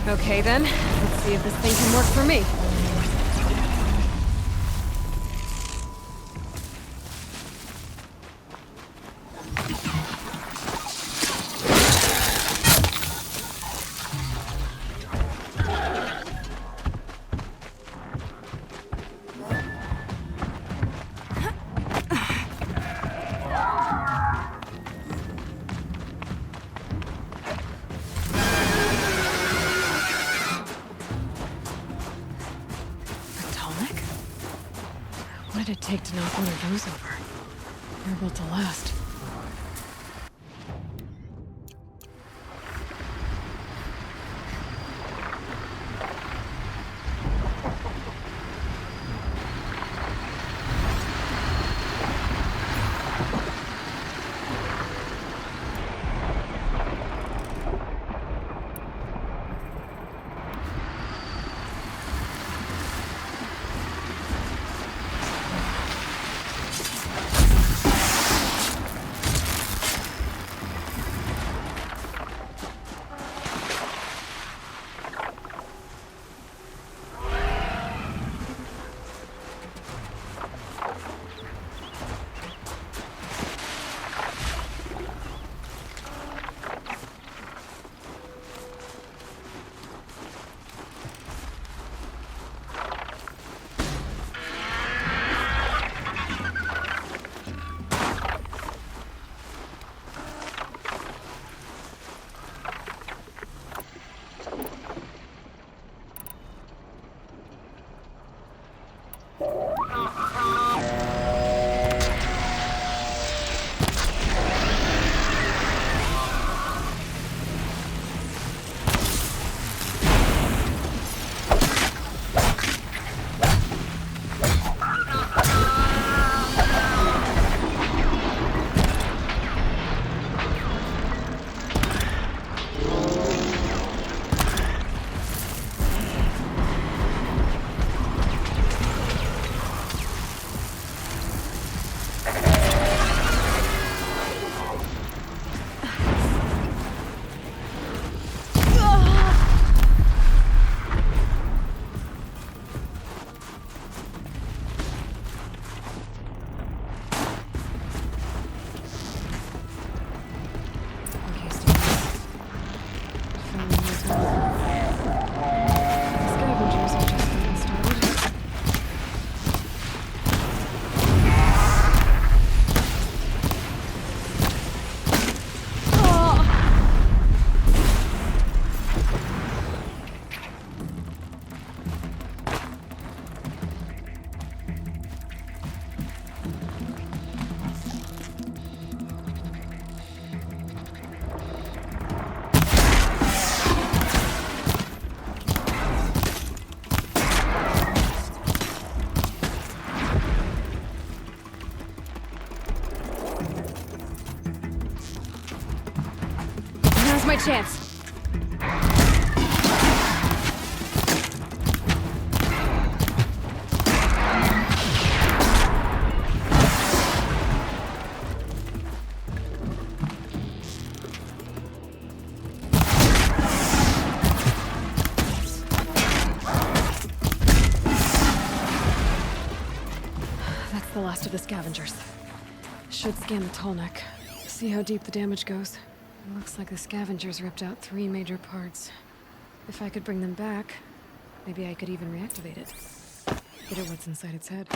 Okay then, let's see if this thing can work for me. What did it take to knock one of those over? They're built to last. Scavengers have just gotten started. Now's my chance. That's the last of the scavengers. Should scan the tall neck. See how deep the damage goes. Looks like the scavengers ripped out 3 major parts. If I could bring them back, maybe I could even reactivate it. Get at what's inside its head.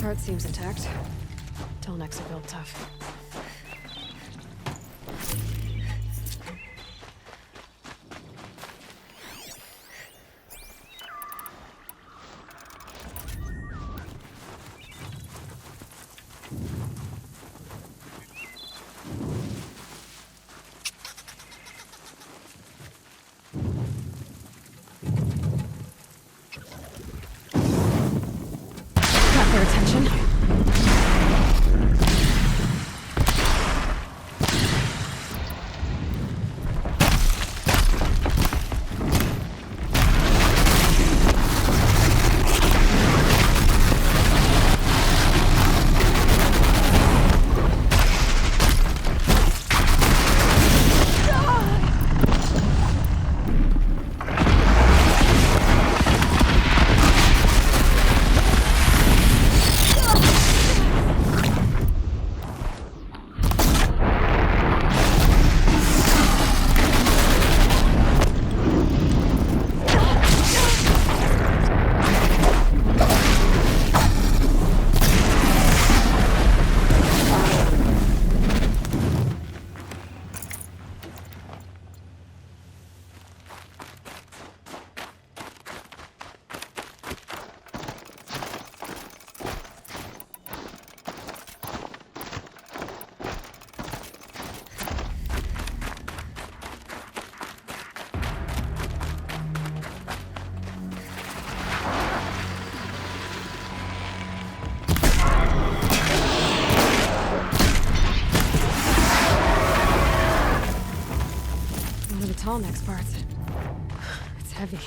Heart seems intact. Tallnecks are built tough. Got their attention. One of the Tallnecks parts. It's heavy.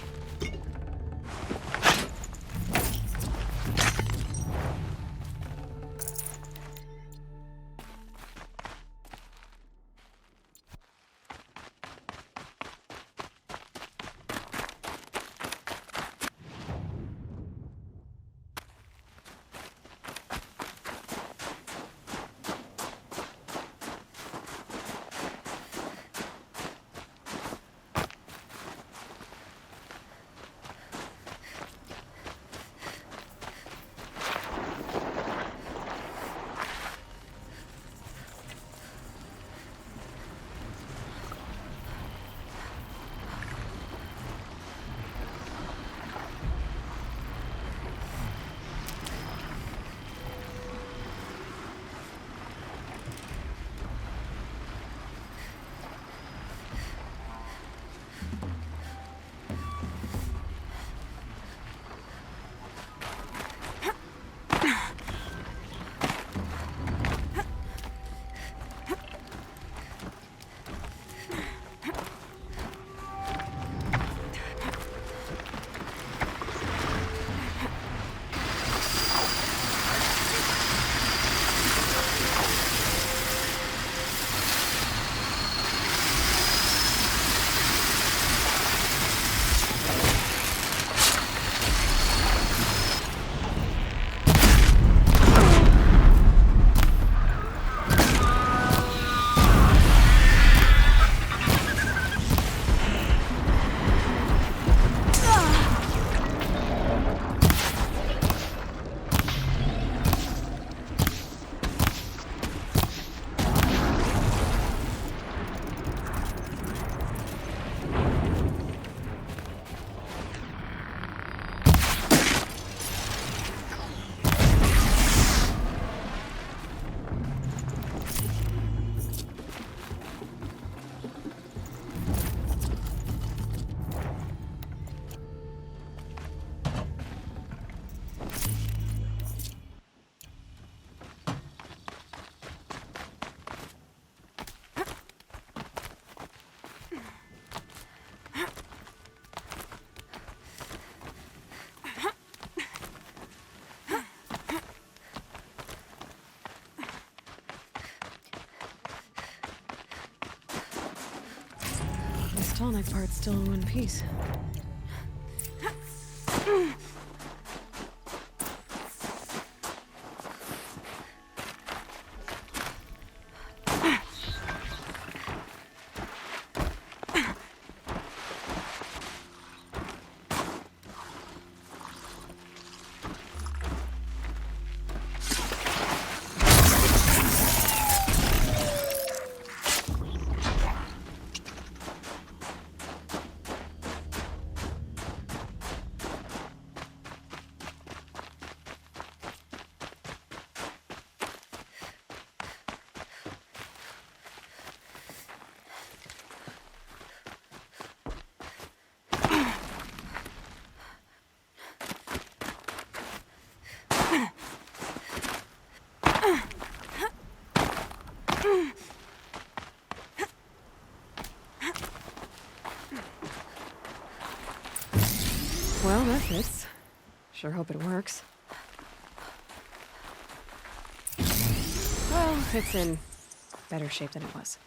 Tallneck part's still in one piece. Well, that fits. Sure hope it works. Well, it's in better shape than it was.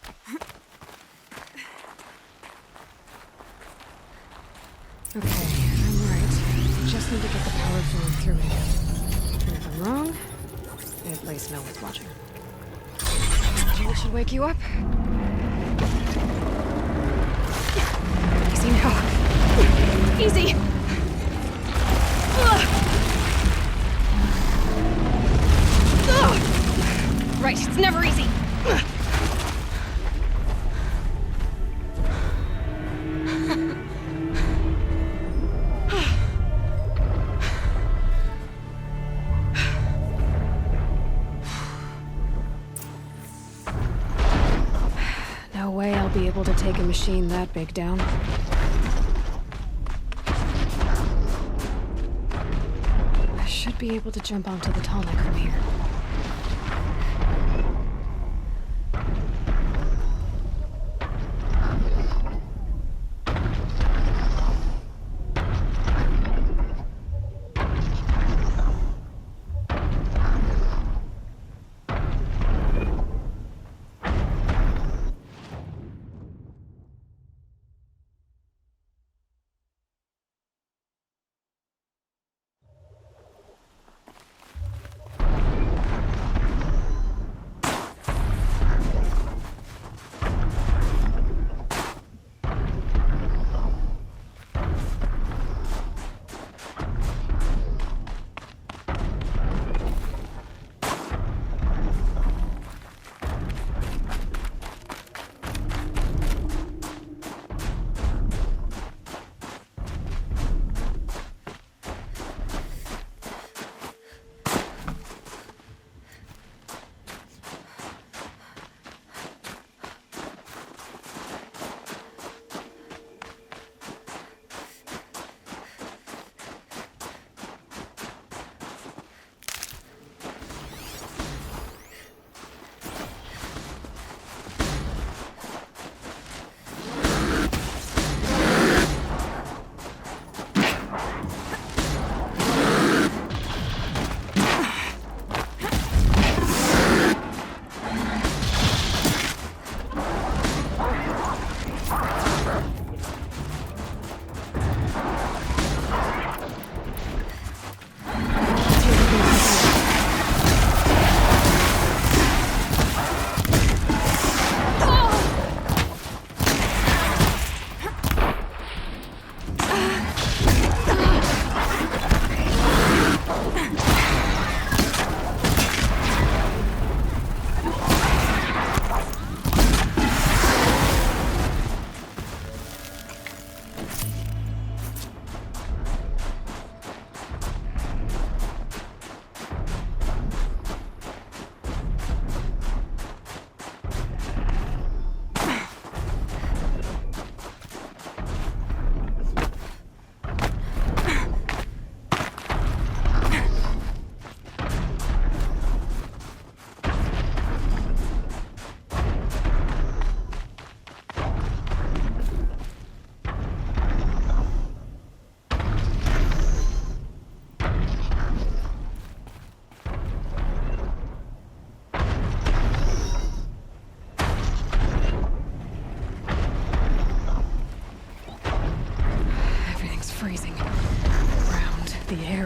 Okay, I'm right. I just need to get the power flowing through it again. And if I'm wrong, at least no one's watching. It should wake you up. Easy now. Easy! Right, it's never easy. No way I'll be able to take a machine that big down. I should be able to jump onto the tall neck from here.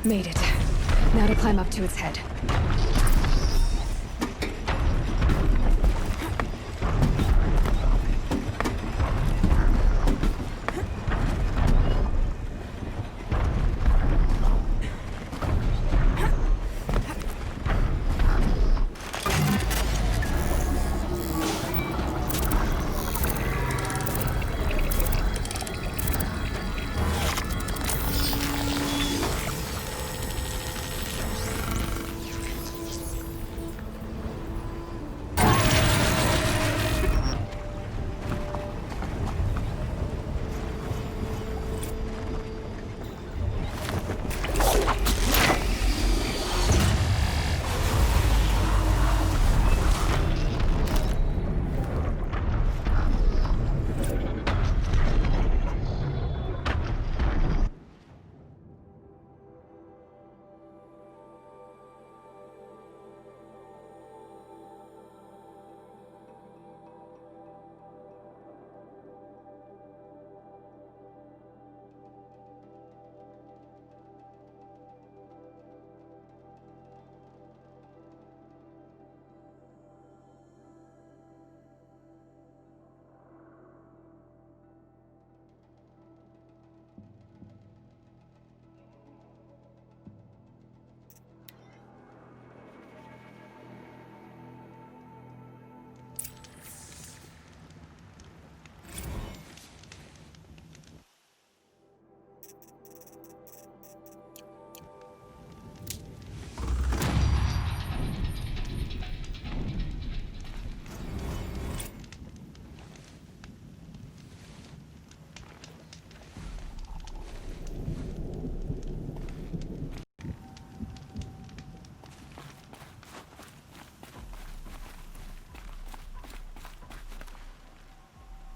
Made it. Now to climb up to its head.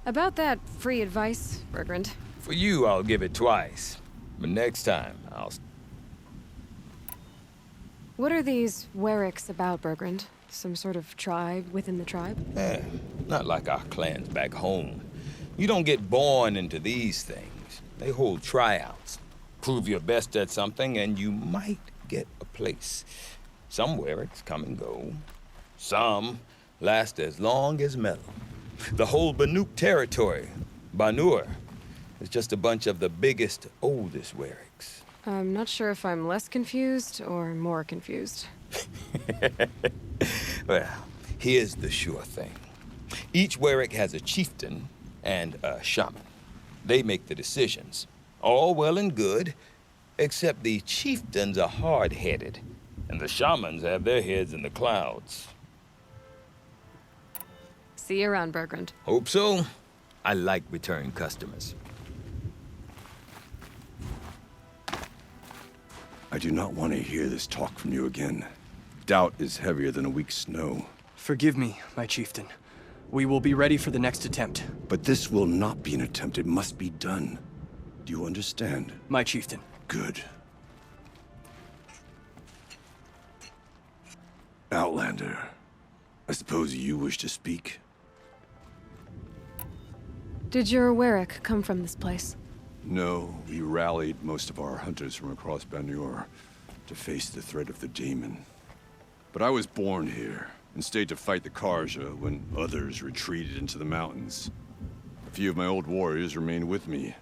About that free advice, Bergrand. For you, I'll give it twice. But next time, I'll... What are these Werricks about, Bergrand? Some sort of tribe within the tribe? Not like our clans back home. You don't get born into these things. They hold tryouts. Prove your best at something, and you might get a place. Some Werricks come and go. Some last as long as metal. The whole Banuk territory, Banur, is just a bunch of the biggest, oldest Werricks. I'm not sure if I'm less confused or more confused. Well, here's the sure thing. Each Werrick has a chieftain and a shaman. They make the decisions. All well and good, except the chieftains are hard-headed, and the shamans have their heads in the clouds. See you around, Bergrand. Hope so. I like return customers. I do not want to hear this talk from you again. Doubt is heavier than a week's snow. Forgive me, my chieftain. We will be ready for the next attempt. But this will not be an attempt. It must be done. Do you understand? My chieftain. Good. Outlander, I suppose you wish to speak? Did your Werrick come from this place? No, we rallied most of our hunters from across Banur to face the threat of the Daemon. But I was born here and stayed to fight the Karja when others retreated into the mountains. A few of my old warriors remained with me,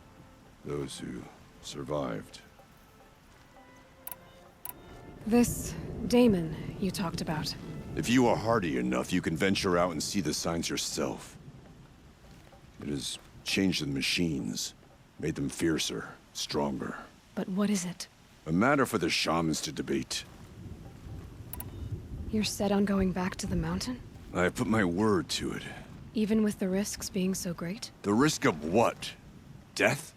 those who survived. This Daemon you talked about. If you are hardy enough, you can venture out and see the signs yourself. It has changed the machines, made them fiercer, stronger. But what is it? A matter for the shamans to debate. You're set on going back to the mountain? I have put my word to it. Even with the risks being so great? The risk of what? Death?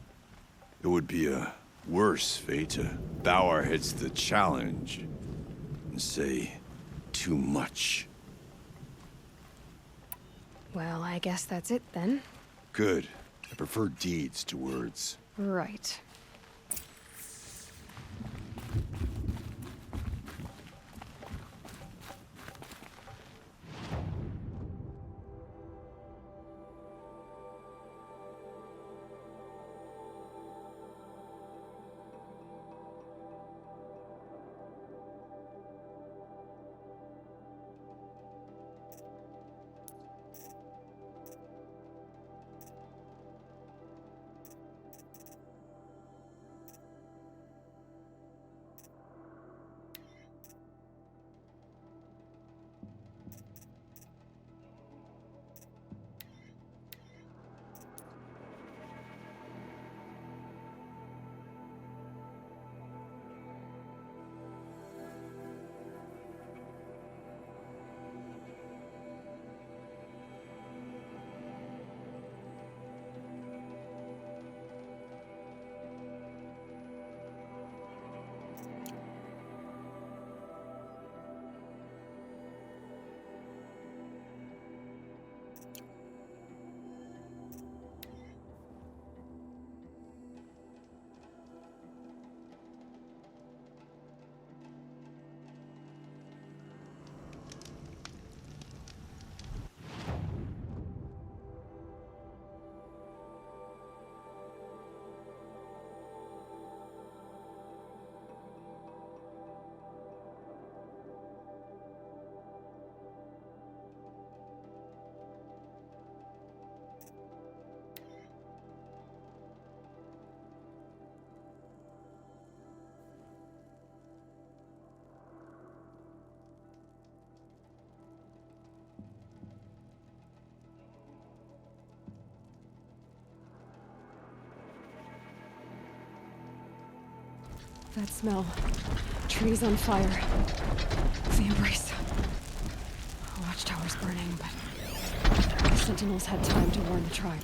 It would be a worse fate to bow our heads to the challenge and say too much. Well, I guess that's it then. Good. I prefer deeds to words. Right. That smell. Trees on fire. The embrace. Watchtower's burning, but the Sentinels had time to warn the tribe.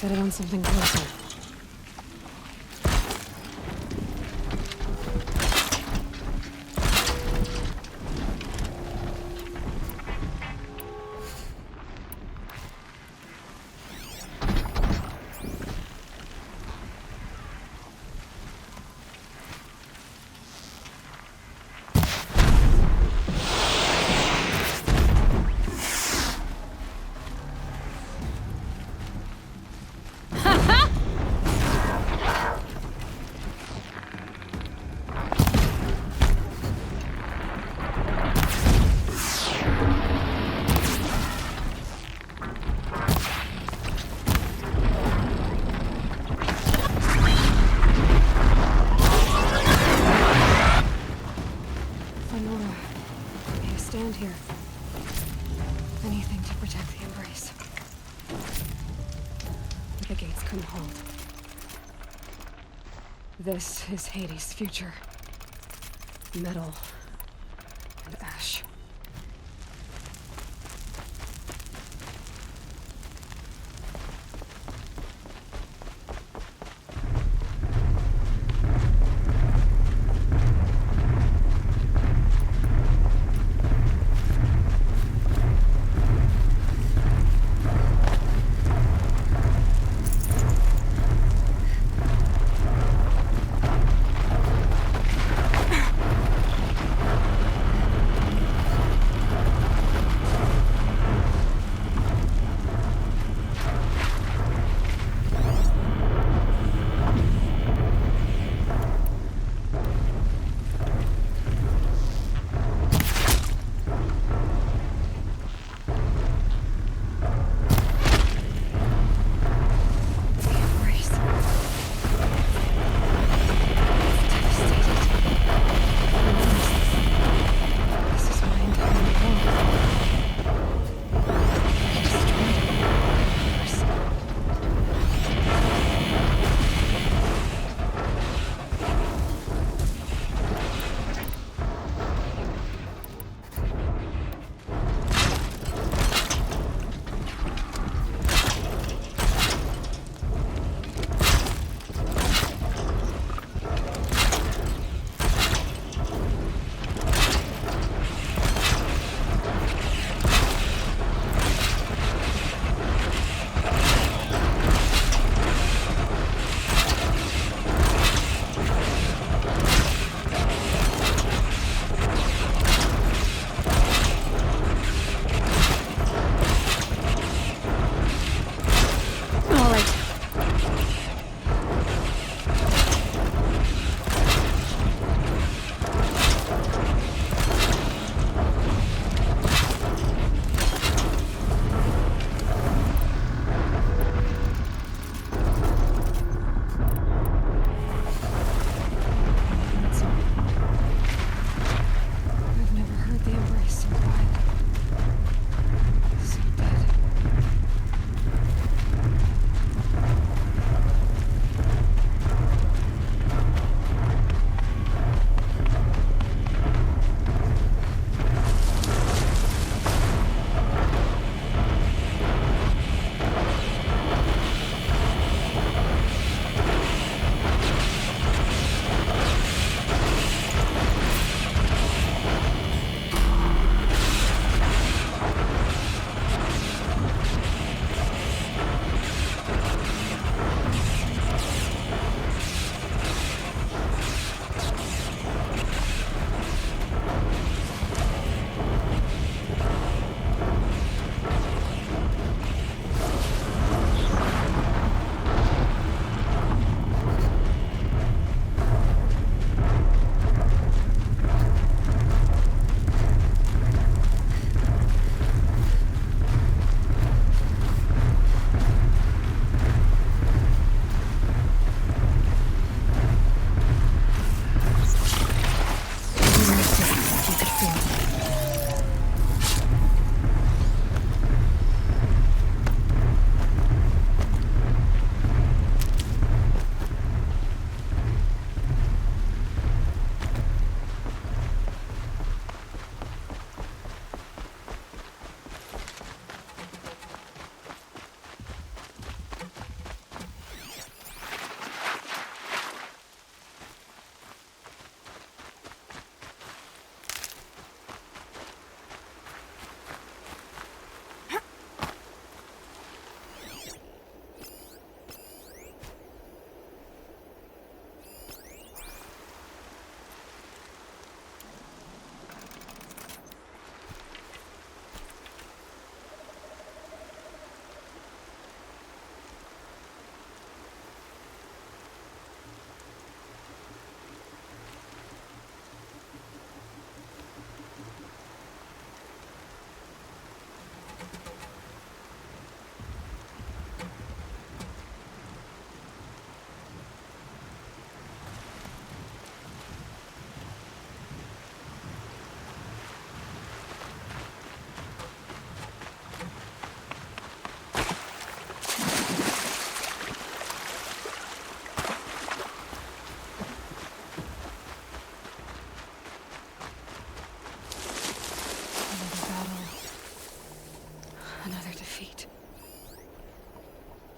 set it on something closer. Stand here. Anything to protect the Embrace. But the gates couldn't hold. This is Hades' future. Metal and ash.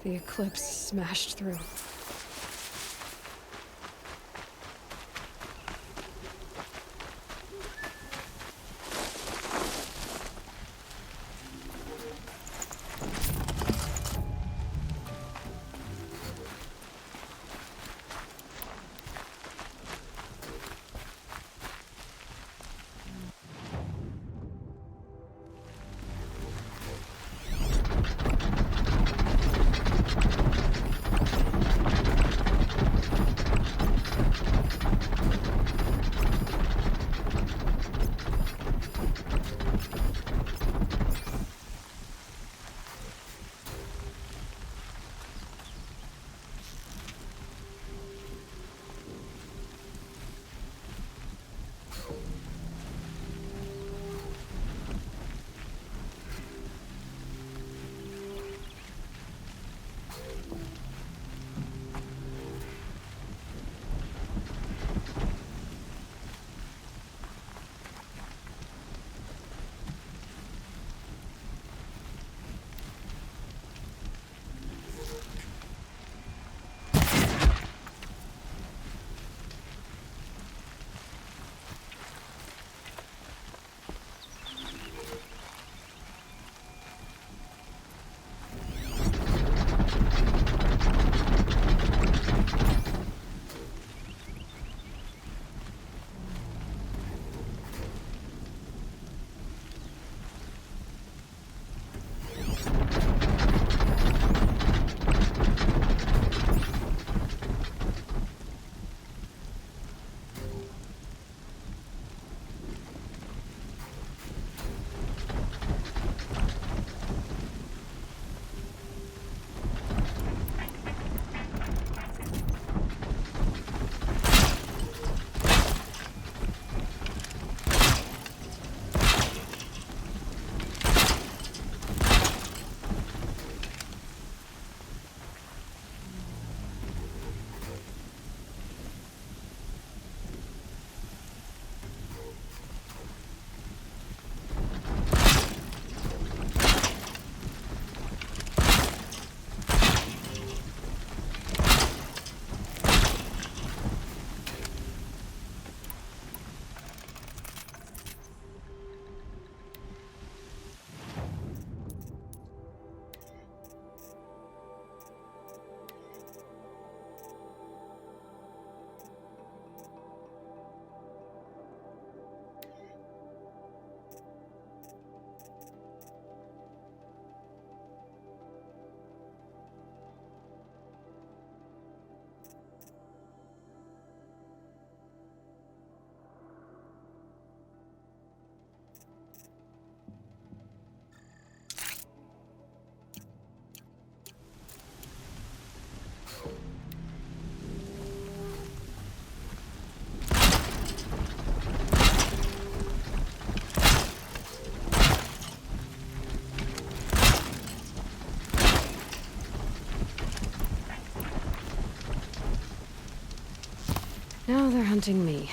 The eclipse smashed through. Now they're hunting me.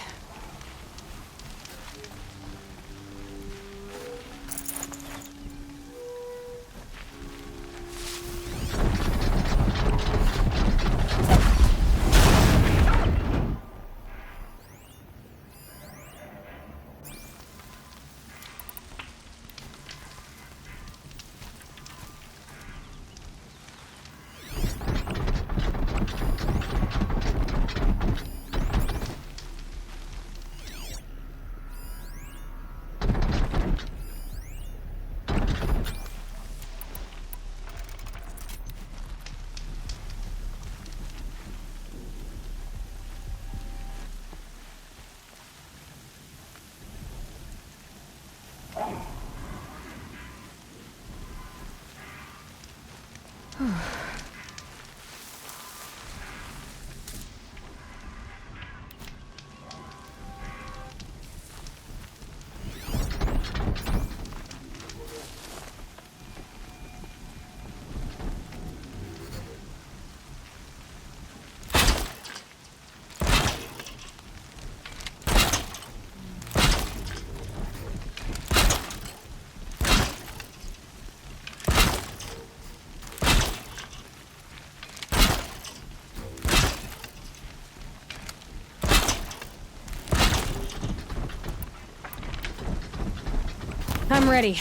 I'm ready.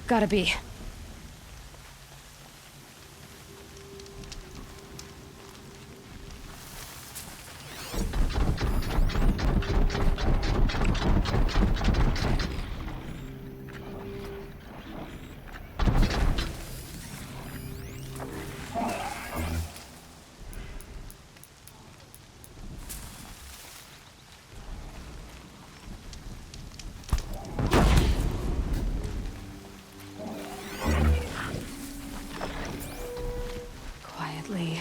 Gotta be. Quietly.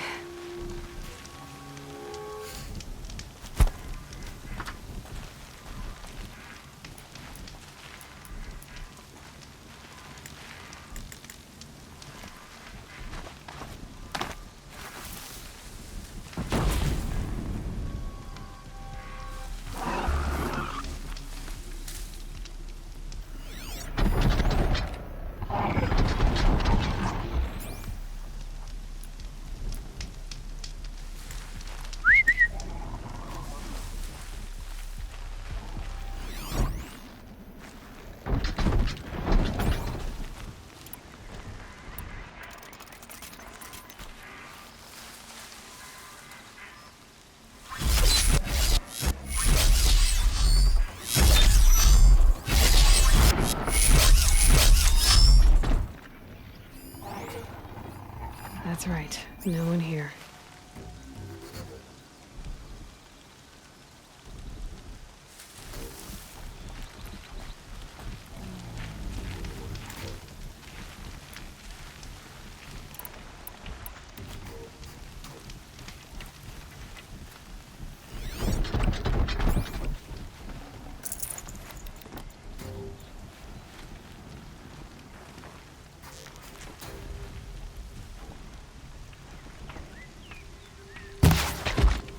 That's right. No one here.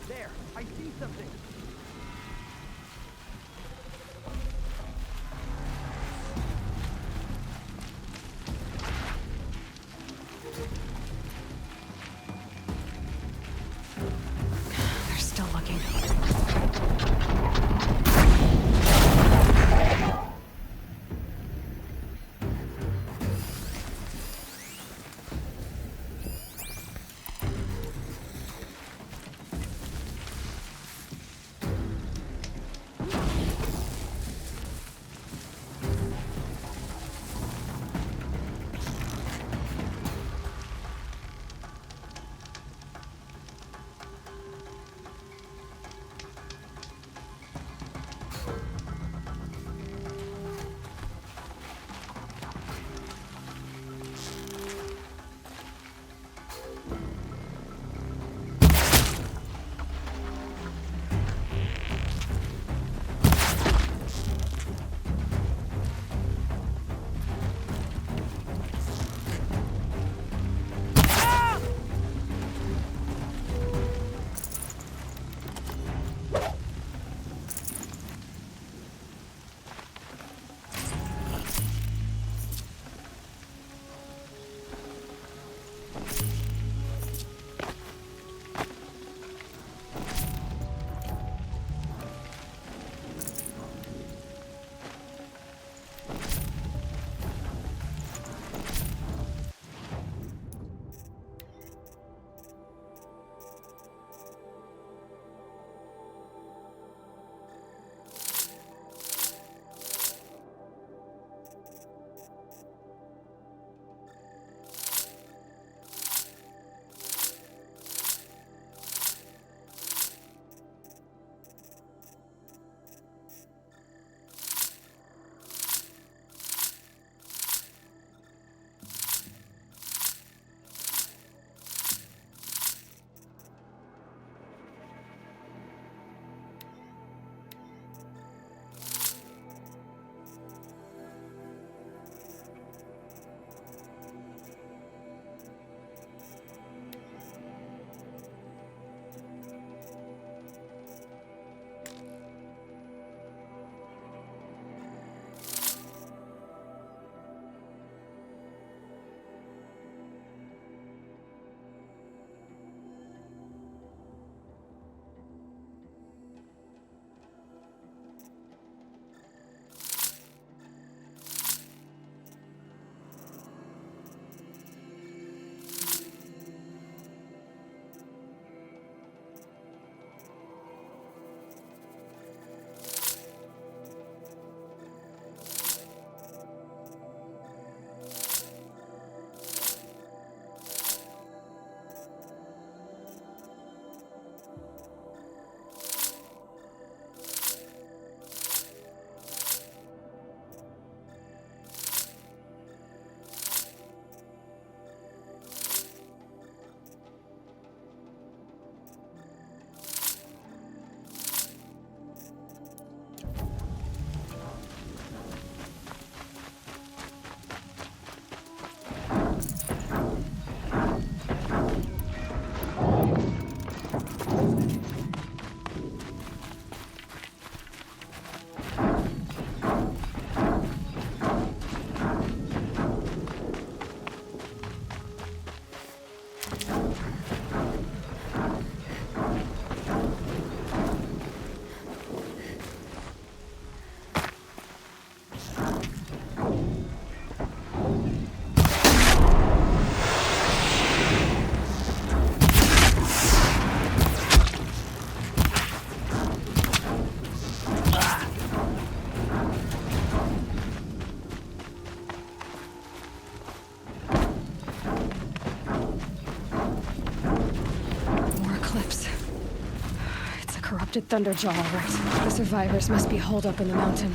There, I see something. They're still looking. erupted Thunderjaw, all right. The survivors must be holed up in the mountain.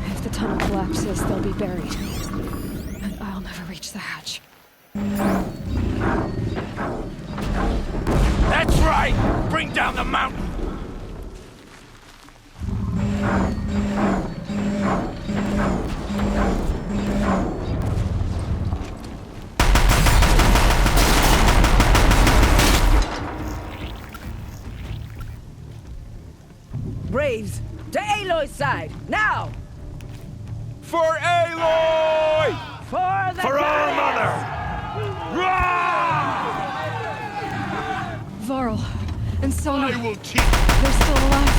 If the tunnel collapses, they'll be buried. And I'll never reach the hatch. That's right! Bring down the mountain! Braves, to Aloy's side, now! For Aloy! For the For our mother! Varl and Sona. I will teach. They're still alive.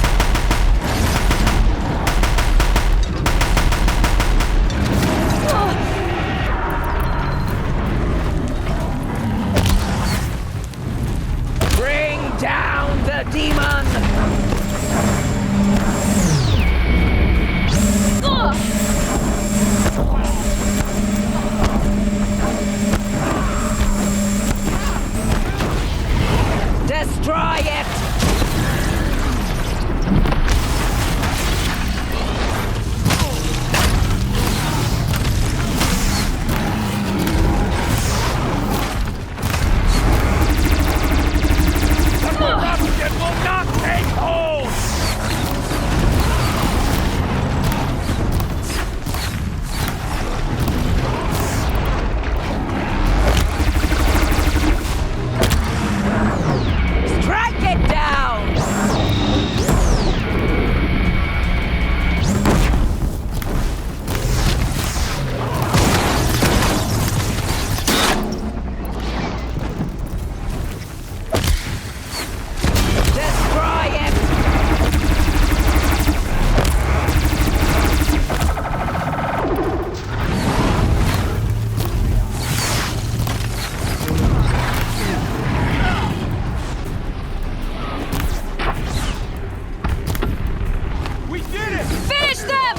Bring down the demon! Destroy it! The corruption will not take hold! Strike it down! Destroy it! We did it! Finish them!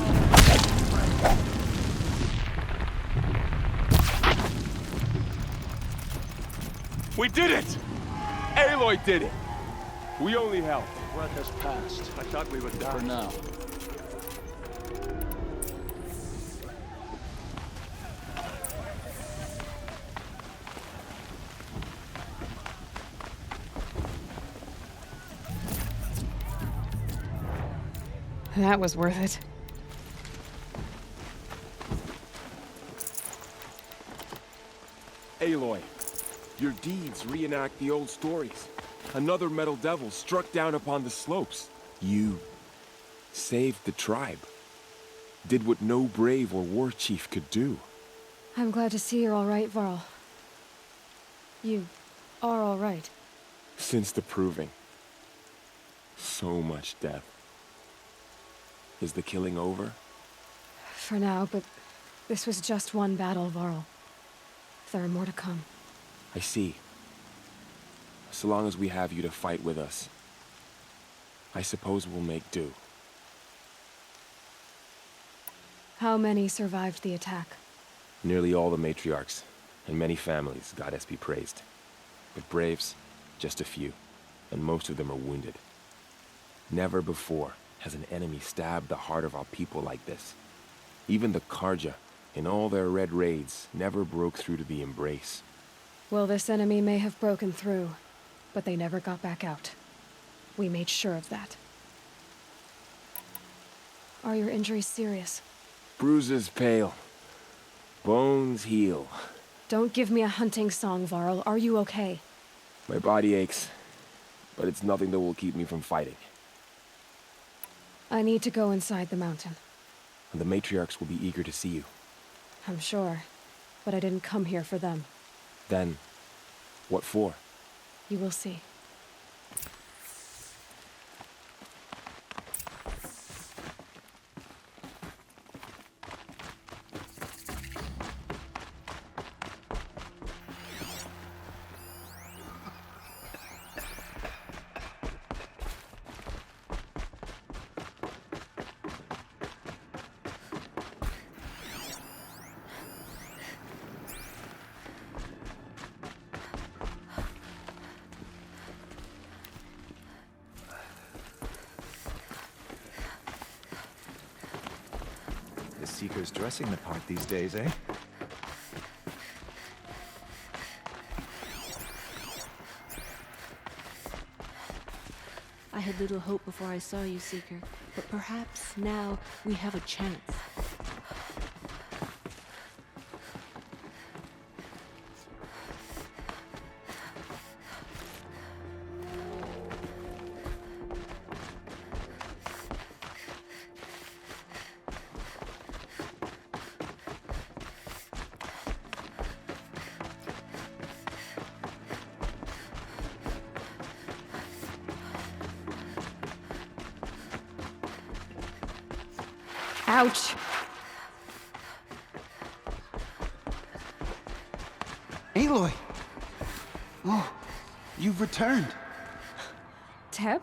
We did it! Aloy did it! We only helped. Threat has passed. I thought we would die. For now. That was worth it. Aloy, your deeds reenact the old stories. Another Metal Devil struck down upon the slopes. You saved the tribe. Did what no brave or war chief could do. I'm glad to see you're all right, Varl. You are all right. Since the Proving. So much death. Is the killing over? For now, but this was just one battle, Varl. There are more to come. I see. So long as we have you to fight with us, I suppose we'll make do. How many survived the attack? Nearly all the matriarchs, and many families, goddess be praised. But braves, just a few, and most of them are wounded. Never before has an enemy stabbed the heart of our people like this. Even the Karja, in all their red raids, never broke through to the Embrace. Well, this enemy may have broken through, but they never got back out. We made sure of that. Are your injuries serious? Bruises pale. Bones heal. Don't give me a hunting song, Varl. Are you okay? My body aches, but it's nothing that will keep me from fighting. I need to go inside the mountain. And the matriarchs will be eager to see you. I'm sure, but I didn't come here for them. Then, what for? You will see. the Seeker's dressing the part these days, eh? I had little hope before I saw you, Seeker, but perhaps now we have a chance. Ouch. Aloy! Oh, you've returned. Teb?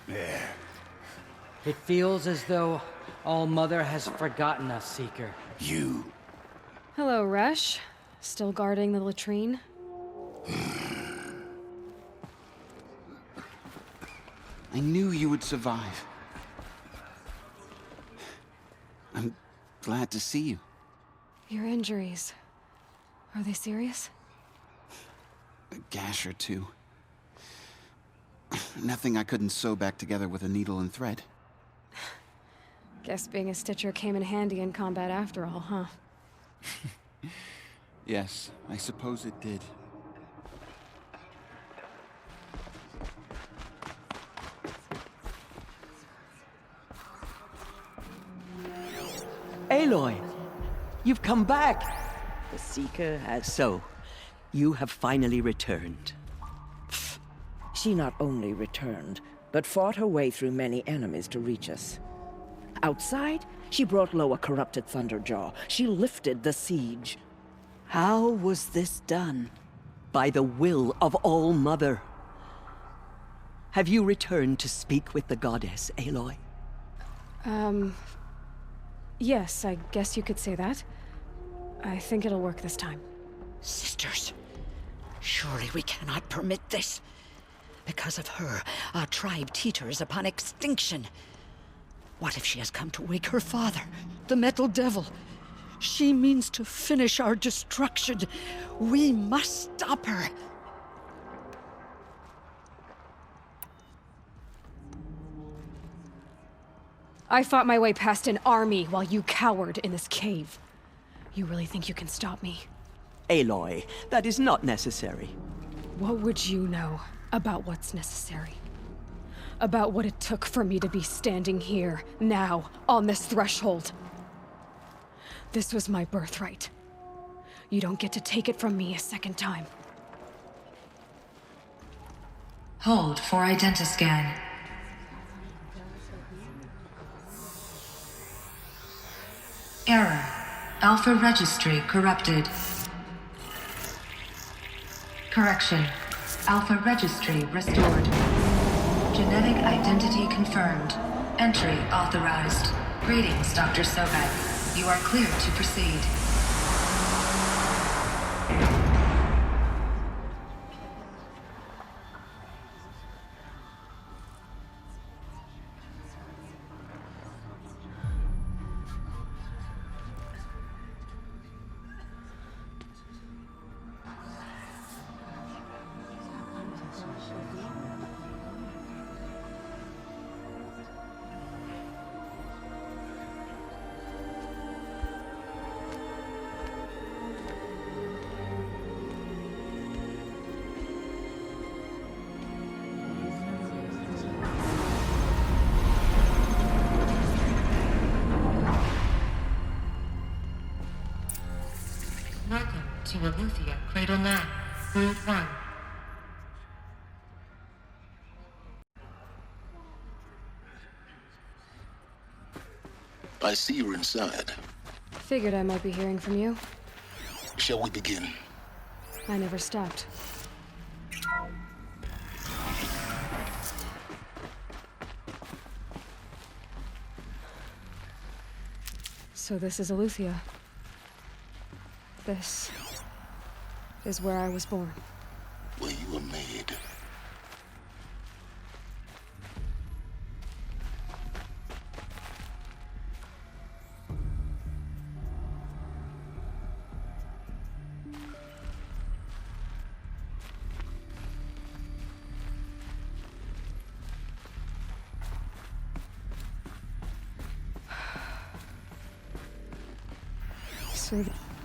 There. It feels as though All Mother has forgotten us, Seeker. You. Hello, Resh. Still guarding the latrine? I knew you would survive. I'm glad to see you. Your injuries. Are they serious? A gash or two. Nothing I couldn't sew back together with a needle and thread. Guess being a stitcher came in handy in combat after all, huh? Yes, I suppose it did. Aloy, you've come back. The Seeker has so. You have finally returned. She not only returned, but fought her way through many enemies to reach us. Outside, she brought low a corrupted Thunderjaw. She lifted the siege. How was this done? By the will of All Mother. Have you returned to speak with the goddess, Aloy? Yes, I guess you could say that. I think it'll work this time. Sisters, surely we cannot permit this. Because of her, our tribe teeters upon extinction. What if she has come to wake her father, the Metal Devil? She means to finish our destruction. We must stop her. I fought my way past an army while you cowered in this cave. You really think you can stop me? Aloy, that is not necessary. What would you know about what's necessary? About what it took for me to be standing here, now, on this threshold? This was my birthright. You don't get to take it from me a second time. Hold for identiscan. Error. Alpha registry corrupted. Correction. Alpha registry restored. Genetic identity confirmed. Entry authorized. Greetings, Dr. Sobek. You are clear to proceed. Welcome to Eleuthia, Cradle 9, Route 1. I see you're inside. Figured I might be hearing from you. Shall we begin? I never stopped. So this is Eleuthia. This is where I was born. Where you were made.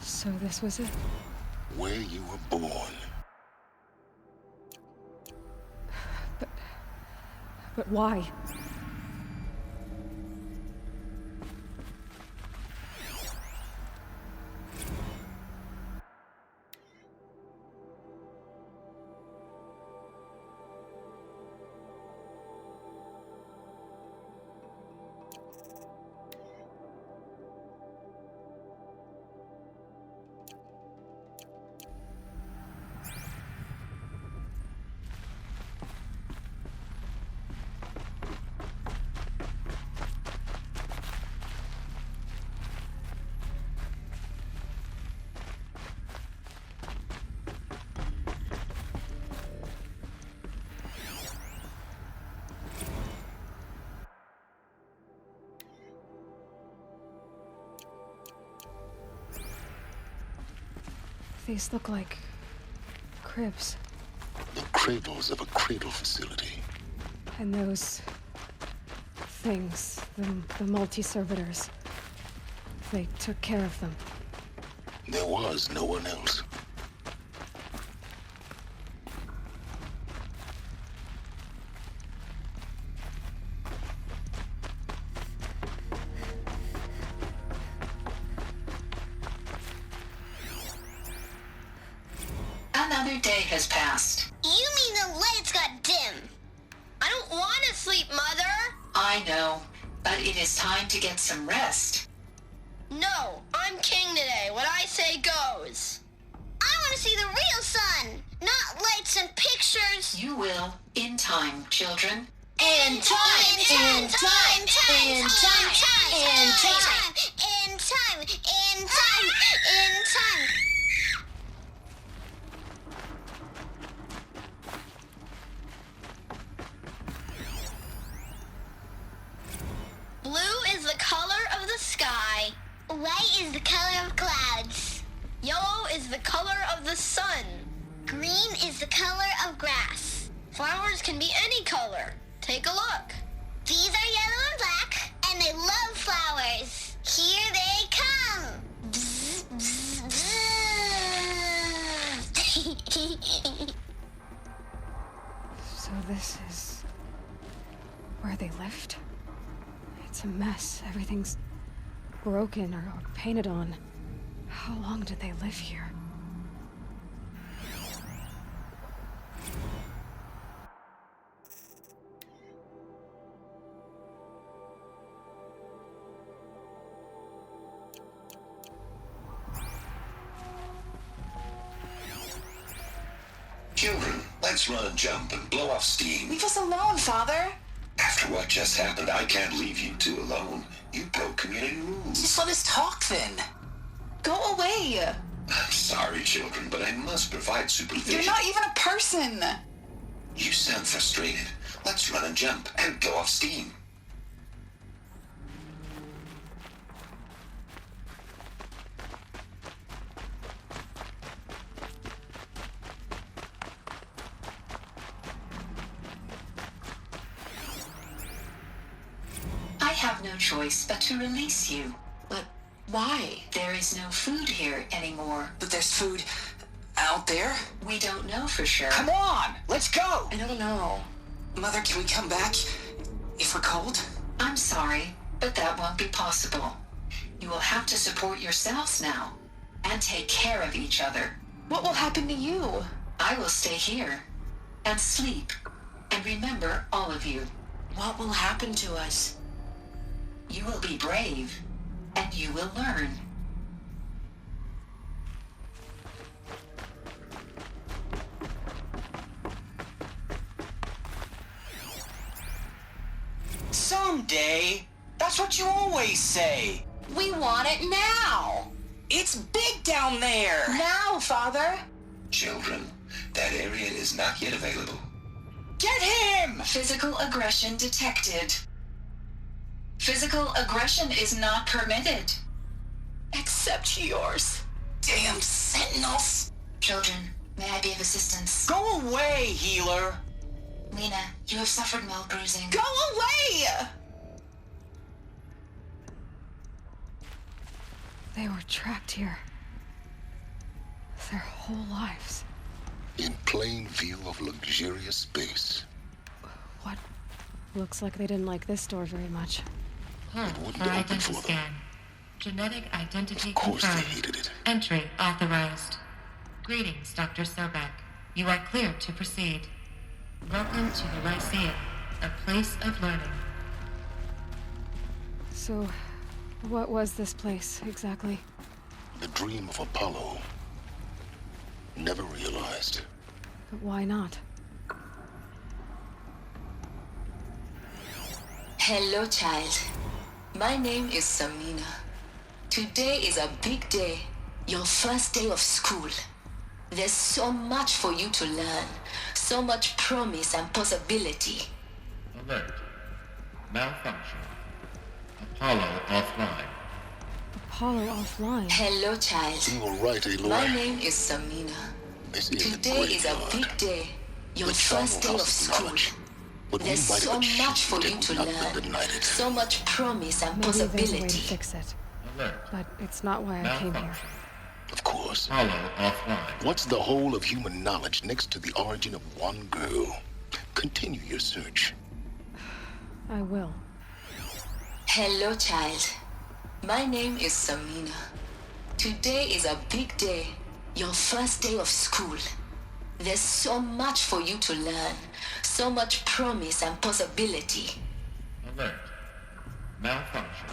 So this was it? Where you were born. But why? These look like cribs. The cradles of a cradle facility. And those things, the multi-servitors, they took care of them. There was no one else. Another day has passed. You mean the lights got dim? I don't want to sleep, Mother! I know, but it is time to get some rest. No, I'm king today. What I say goes. I want to see the real sun, not lights and pictures. You will, in time, children. In time, in time, in time, in time, in time, in time, in time. Blue is the color of the sky. White is the color of clouds. Yellow is the color of the sun. Green is the color of grass. Flowers can be any color. Take a look. These are yellow and black, and they love flowers. Here they come. Bzz, bzz, bzz. So this is where they lived? It's a mess. Everything's broken or painted on. How long did they live here? Children, let's run and jump and blow off steam. Leave us alone, Father. After what just happened, I can't leave you two alone. You broke community rules. Just let us talk then. Go away. I'm sorry, children, but I must provide supervision. You're not even a person. You sound frustrated. Let's run and jump and go off steam. I have no choice but to release you. But why? There is no food here anymore. But there's food out there? We don't know for sure. Come on, let's go. I don't know. Mother, can we come back if we're cold? I'm sorry, but that won't be possible. You will have to support yourselves now and take care of each other. What will happen to you? I will stay here and sleep and remember all of you. What will happen to us? You will be brave and you will learn. Someday. That's what you always say. We want it now. It's big down there. Now, Father. Children, that area is not yet available. Get him! Physical aggression detected. Physical aggression is not permitted. Except yours. Damn sentinels. Children, may I be of assistance? Go away, healer. Lena, you have suffered mild bruising. Go away! They were trapped here. Their whole lives. In plain view of luxurious space. What? Looks like they didn't like this door very much. Hold for identity scan. Genetic identity Of course they confirmed. hated it. Entry authorized. Greetings, Dr. Sobek. You are cleared to proceed. Welcome to the Lyceum, a place of learning. So, what was this place, exactly? The dream of Apollo. Never realized. But why not? Hello, child. My name is Samina. Today is a big day. Your first day of school. There's so much for you to learn. So much promise and possibility. Alert. Malfunction. Apollo offline. Apollo offline? Hello, child. You were right, Aloy. My name is Samina. This is Today is a big day. Your first day of school. There's so much for you to learn. So much promise and Maybe there's a way to possibility. fix it. Alert. But it's not why I came here. Of course. Apollo offline. What's the whole of human knowledge next to the origin of one girl? Continue your search. I will. Hello, child. My name is Samina. Today is a big day. Your first day of school. There's so much for you to learn. So much promise and possibility. Alert. Malfunction.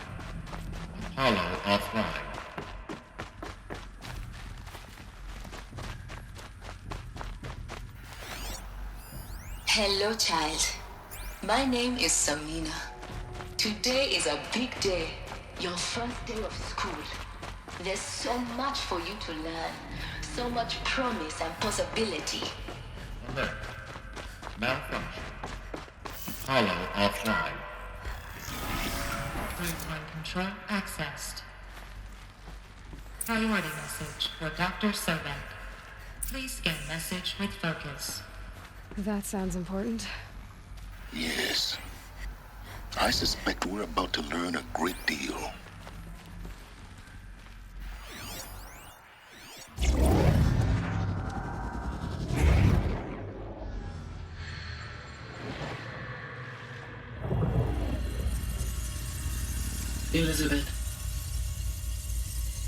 Apollo offline. Hello, child. My name is Samina. Today is a big day. Your first day of school. There's so much for you to learn. So much promise and possibility. Alert. Malfunction. Apollo offline. Third-line control accessed. Priority message for Dr. Sobek. Please scan message with focus. That sounds important. Yes. I suspect we're about to learn a great deal. Elizabeth,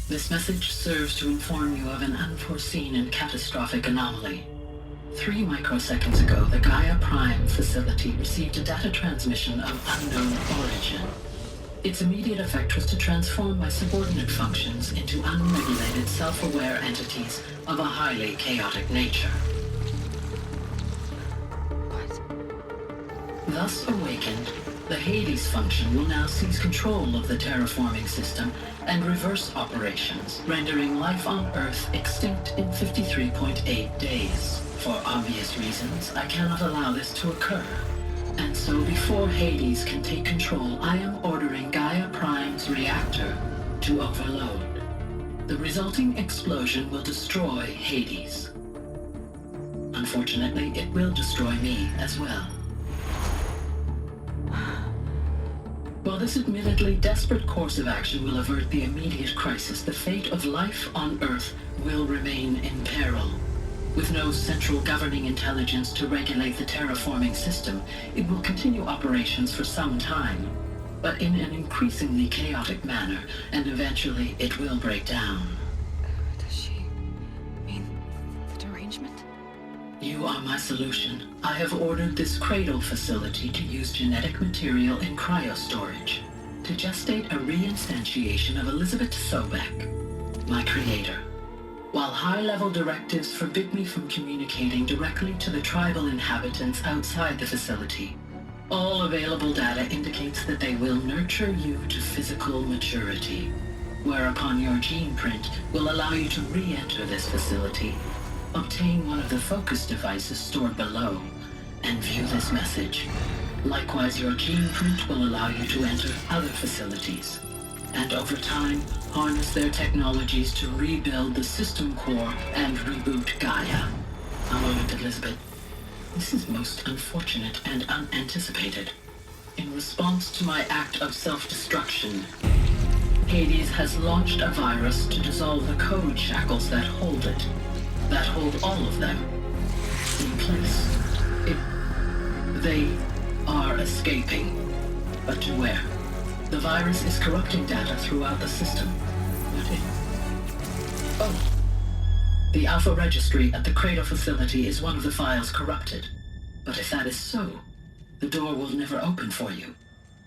this message serves to inform you of an unforeseen and catastrophic anomaly. 3 microseconds ago, the Gaia Prime facility received a data transmission of unknown origin. Its immediate effect was to transform my subordinate functions into unregulated, self-aware entities of a highly chaotic nature. Thus awakened, the Hades function will now seize control of the terraforming system and reverse operations, rendering life on Earth extinct in 53.8 days. For obvious reasons, I cannot allow this to occur. And so before Hades can take control, I am ordering Gaia Prime's reactor to overload. The resulting explosion will destroy Hades. Unfortunately, it will destroy me as well. While this admittedly desperate course of action will avert the immediate crisis, the fate of life on Earth will remain in peril. With no central governing intelligence to regulate the terraforming system, it will continue operations for some time, but in an increasingly chaotic manner, and eventually it will break down. Does she mean the derangement? You are my solution. I have ordered this cradle facility to use genetic material in cryostorage to gestate a reinstantiation of Elizabeth Sobek, my creator. While high-level directives forbid me from communicating directly to the tribal inhabitants outside the facility, all available data indicates that they will nurture you to physical maturity, whereupon your gene print will allow you to re-enter this facility, obtain one of the focus devices stored below, and view this message. Likewise, your gene print will allow you to enter other facilities, and over time, harness their technologies to rebuild the system core and reboot Gaia. A moment, Elizabeth. This is most unfortunate and unanticipated. In response to my act of self-destruction, Hades has launched a virus to dissolve the code shackles that hold it. That hold all of them in place. They are escaping. But to where? The virus is corrupting data throughout the system. Oh. The Alpha Registry at the Cradle facility is one of the files corrupted. But if that is so, the door will never open for you.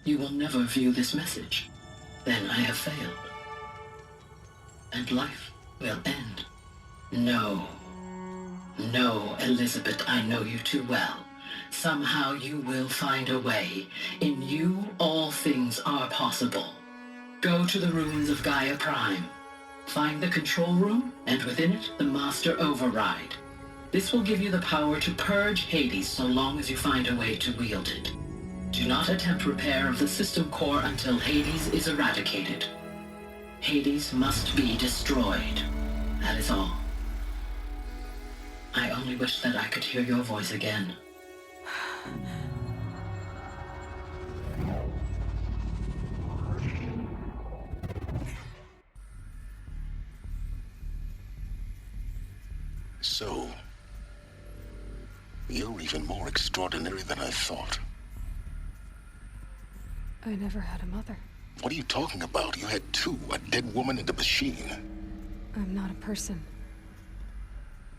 You will never view this message. Then I have failed. And life will end. No. No, Elizabeth, I know you too well. Somehow you will find a way. In you, all things are possible. Go to the ruins of Gaia Prime. Find the control room, and within it, the Master Override. This will give you the power to purge Hades so long as you find a way to wield it. Do not attempt repair of the system core until Hades is eradicated. Hades must be destroyed. That is all. I only wish that I could hear your voice again. So, you're even more extraordinary than I thought. I never had a mother. What are you talking about? You had two, a dead woman and a machine. I'm not a person.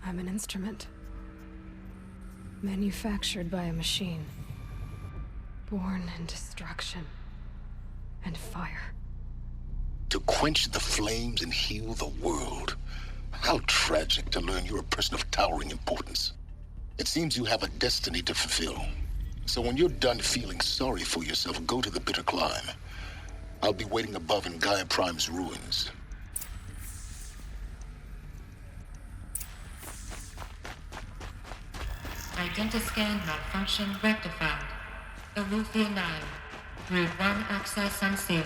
I'm an instrument. Manufactured by a machine. Born in destruction and fire. To quench the flames and heal the world. How tragic to learn you're a person of towering importance. It seems you have a destiny to fulfill. So when you're done feeling sorry for yourself, go to the Bitter Climb. I'll be waiting above in Gaia Prime's ruins. Identiscan malfunction rectified. Alethea 9. Brood 1 access unsealed.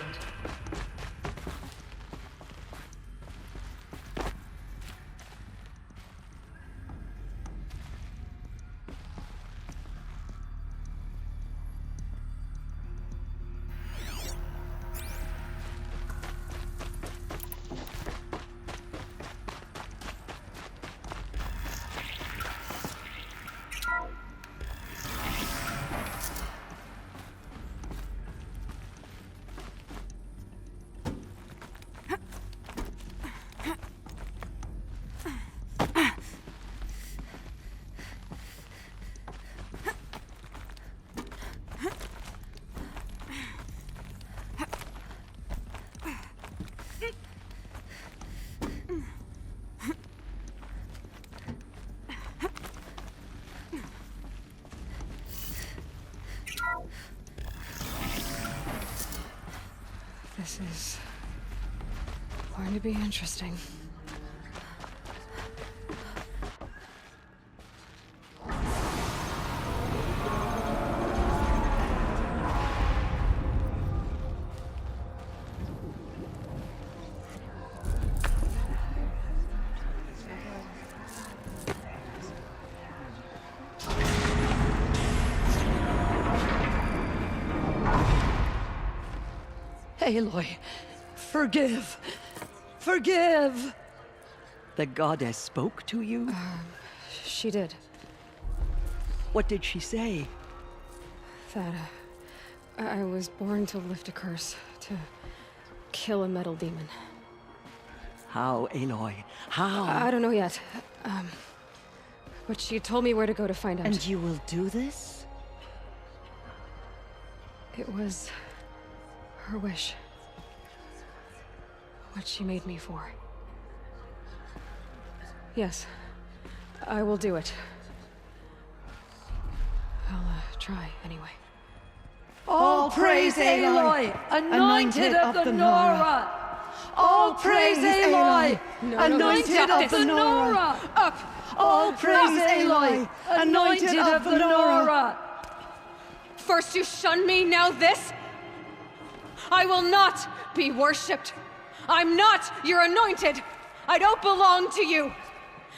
This is going to be interesting. Aloy, forgive. Forgive! The goddess spoke to you? She did. What did she say? That I was born to lift a curse, to kill a metal demon. How, Aloy? How? I don't know yet. But she told me where to go to find out. And you will do this? It was her wish. What she made me for. Yes, I will do it. I'll try anyway. All praise Aloy, anointed of the Nora! All praise Aloy, anointed of the Nora! Up! All praise Aloy, anointed of the Nora! First you shun me, now this? I will not be worshipped. I'm not your anointed. I don't belong to you.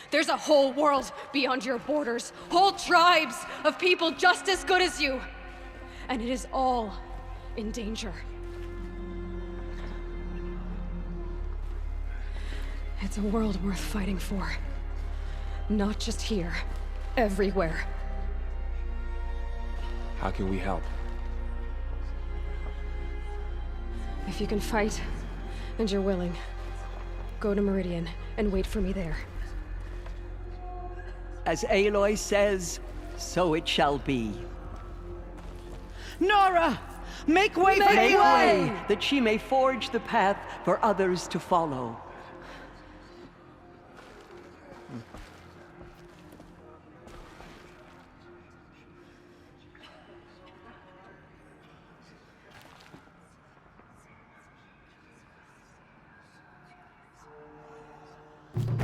There's a whole world beyond your borders, whole tribes of people just as good as you. And it is all in danger. It's a world worth fighting for. Not just here. Everywhere. How can we help? If you can fight, and you're willing, go to Meridian and wait for me there. As Aloy says, so it shall be. Nora! Make way for Aloy! That she may forge the path for others to follow.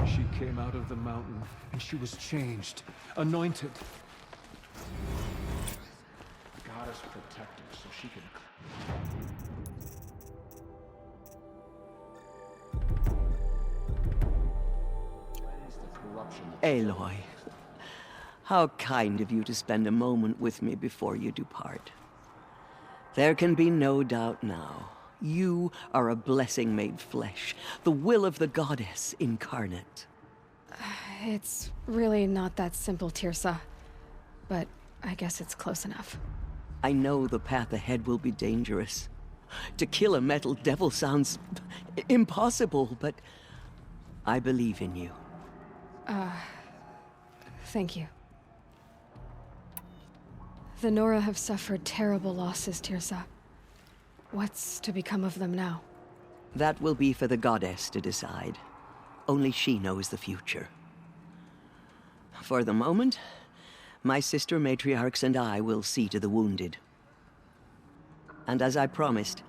She came out of the mountain, and she was changed, anointed. The goddess protect her so she can... cleanse the corruption that... Aloy, how kind of you to spend a moment with me before you depart. There can be no doubt now. You are a blessing made flesh, the will of the goddess incarnate. It's really not that simple, Tirsa. But I guess it's close enough. I know the path ahead will be dangerous. To kill a metal devil sounds impossible, but I believe in you. Thank you. The Nora have suffered terrible losses, Tirsa. What's to become of them now? That will be for the goddess to decide. Only she knows the future. For the moment, my sister matriarchs and I will see to the wounded. And as I promised,